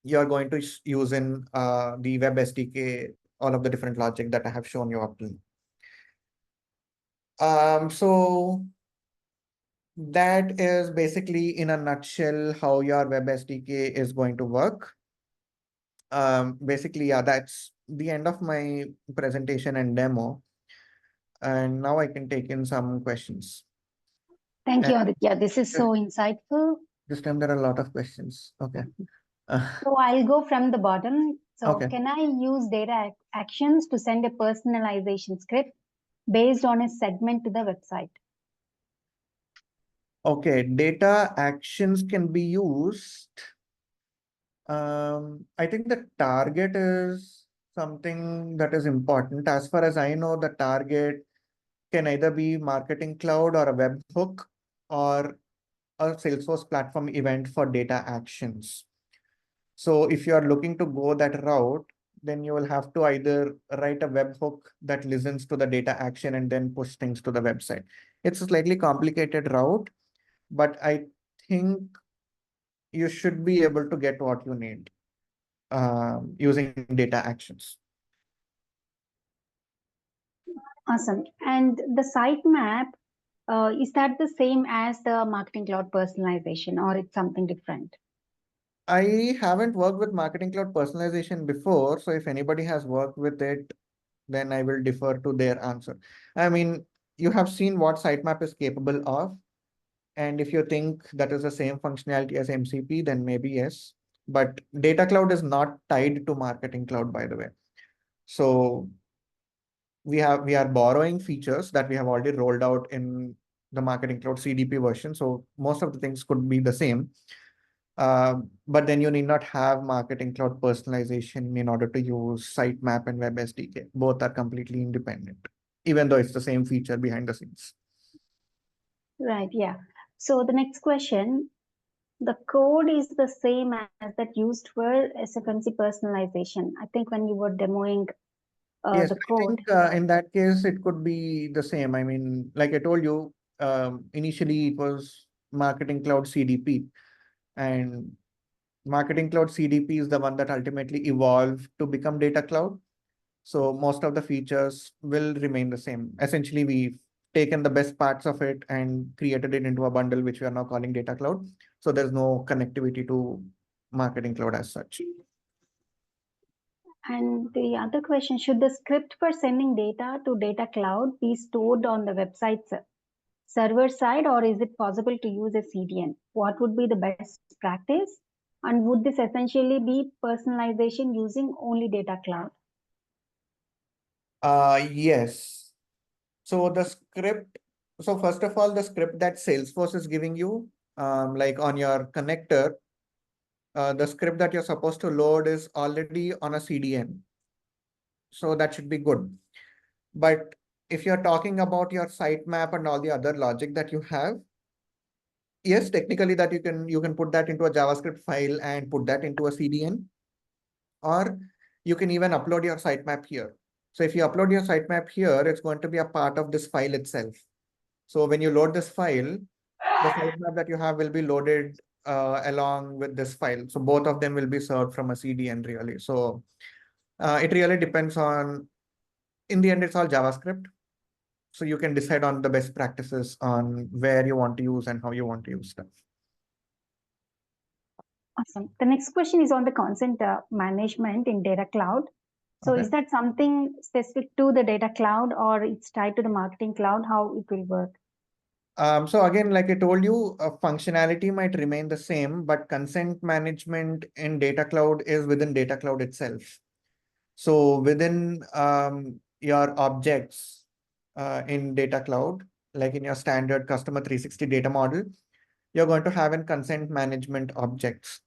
you're going to use in the Web SDK, all of the different logic that I have shown you up to. So that is basically in a nutshell how your Web SDK is going to work. Basically, yeah, that's the end of my presentation and demo. And now I can take in some questions. Thank you, And Aditya. This is so insightful. this time there are a lot of questions. Okay. So I'll go from the bottom. So Okay. can I use data actions to send a personalization script based on a segment to the website? Okay. Data actions can be used. I think the target is something that is important. As far as I know, the target can either be Marketing Cloud or a webhook or a Salesforce platform event for data actions. So if you are looking to go that route, then you will have to either write a webhook that listens to the data action and then push things to the website. It's a slightly complicated route, but I think you should be able to get what you need using data actions. Awesome. And the sitemap, is that the same as the Marketing Cloud personalization or it's something different? I haven't worked with Marketing Cloud personalization before, so if anybody has worked with it, then I will defer to their answer. I mean, you have seen what sitemap is capable of, and if you think that is the same functionality as MCP, then maybe yes. But Data Cloud is not tied to Marketing Cloud, by the way. So we are borrowing features that we have already rolled out in the Marketing Cloud CDP version. So most of the things could be the same. But then you need not have Marketing Cloud personalization in order to use sitemap and Web SDK. Both are completely independent, even though it's the same feature behind the scenes. Right, yeah. So the next question, the code is the same as that used for SFMC personalization. I think when you were demoing Yes, the I code. think in that case, it could be the same. I mean, like I told you, initially it was Marketing Cloud CDP, and Marketing Cloud CDP is the one that ultimately evolved to become Data Cloud. So most of the features will remain the same. Essentially, we've taken the best parts of it and created it into a bundle, which we are now calling Data Cloud. So there's no connectivity to Marketing Cloud as such. And the other question, should the script for sending data to Data Cloud be stored on the website's server side, or is it possible to use a CDN? What would be the best practice? And would this essentially be personalization using only Data Cloud? Yes. So the script, so first of all, the script that Salesforce is giving you, like on your connector, the script that you're supposed to load is already on a CDN. So that should be good. But if you're talking about your sitemap and all the other logic that you have, yes, technically that you can put that into a JavaScript file and put that into a CDN, or you can even upload your sitemap here. So if you upload your sitemap here, it's going to be a part of this file itself. So when you load this file, the sitemap that you have will be loaded along with this file. So both of them will be served from a CDN really. So it really depends on, in the end, it's all JavaScript. So you can decide on the best practices on where you want to use and how you want to use stuff. Awesome. The next question is on the consent management in Data Cloud. So Okay. is that something specific to the Data Cloud or it's tied to the Marketing Cloud? How it will work? So again, like I told you, functionality might remain the same, but consent management in Data Cloud is within Data Cloud itself. So within your objects in Data Cloud, like in your standard Customer 360 data model, you're going to have in consent management objects.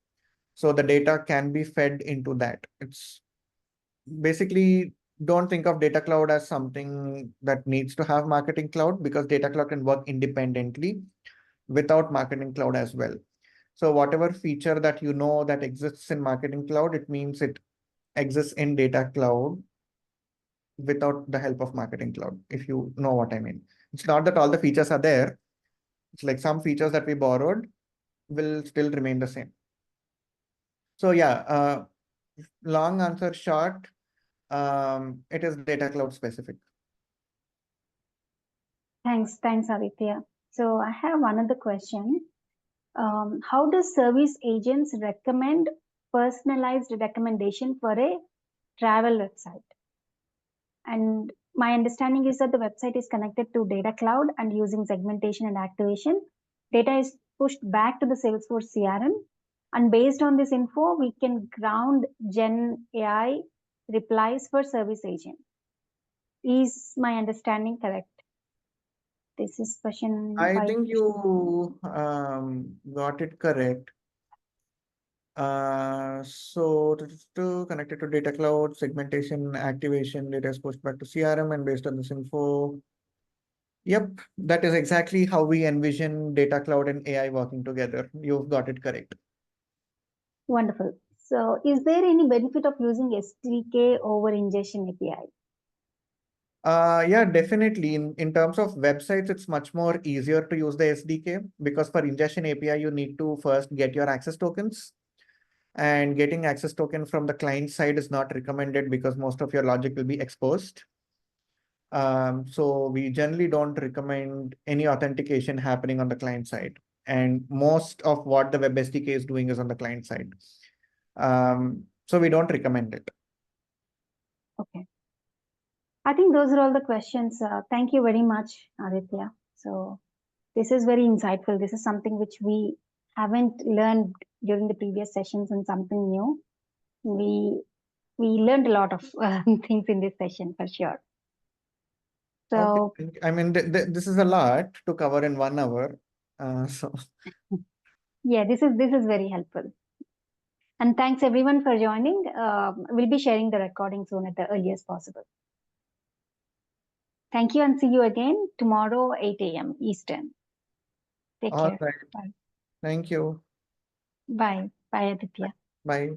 So the data can be fed into that. It's basically, don't think of Data Cloud as something that needs to have Marketing Cloud, because Data Cloud can work independently without Marketing Cloud as well. So whatever feature that you know that exists in Marketing Cloud, it means it exists in Data Cloud without the help of Marketing Cloud, if you know what I mean. It's not that all the features are there. It's like some features that we borrowed will still remain the same. So yeah, long answer short, it is Data Cloud specific. Thanks, Aditya. So I have another question. How does service agents recommend personalized recommendation for a travel website? And my understanding is that the website is connected to Data Cloud and using segmentation and activation. Data is pushed back to the Salesforce CRM. And based on this info, we can ground Gen AI replies for service agent. Is my understanding correct? This is question I 5. think you got it correct. So connected to data cloud, segmentation, activation, data is pushed back to CRM, and based on this info, yep, that is exactly how we envision data cloud and AI working together. You've got it correct. Wonderful. So is there any benefit of using SDK over ingestion API? Yeah, definitely. In terms of websites, it's much more easier to use the SDK because for ingestion API, you need to first get your access tokens. And getting access token from the client side is not recommended because most of your logic will be exposed. So we generally don't recommend any authentication happening on the client side. And most of what the web SDK is doing is on the client side. So we don't recommend it. Okay. I think those are all the questions. Thank you very much, Aditya. So this is very insightful. This is something which we haven't learned during the previous sessions and something new. We learned a lot of things in this session for sure. So Okay. I mean, this is a lot to cover in 1 hour. So yeah, this is very helpful. And thanks everyone for joining. We'll be sharing the recording soon at the earliest possible. Thank you and see you again tomorrow, 8 a.m. Eastern. Take all care. right. Bye. Thank you. Bye. Bye, Aditya. Bye.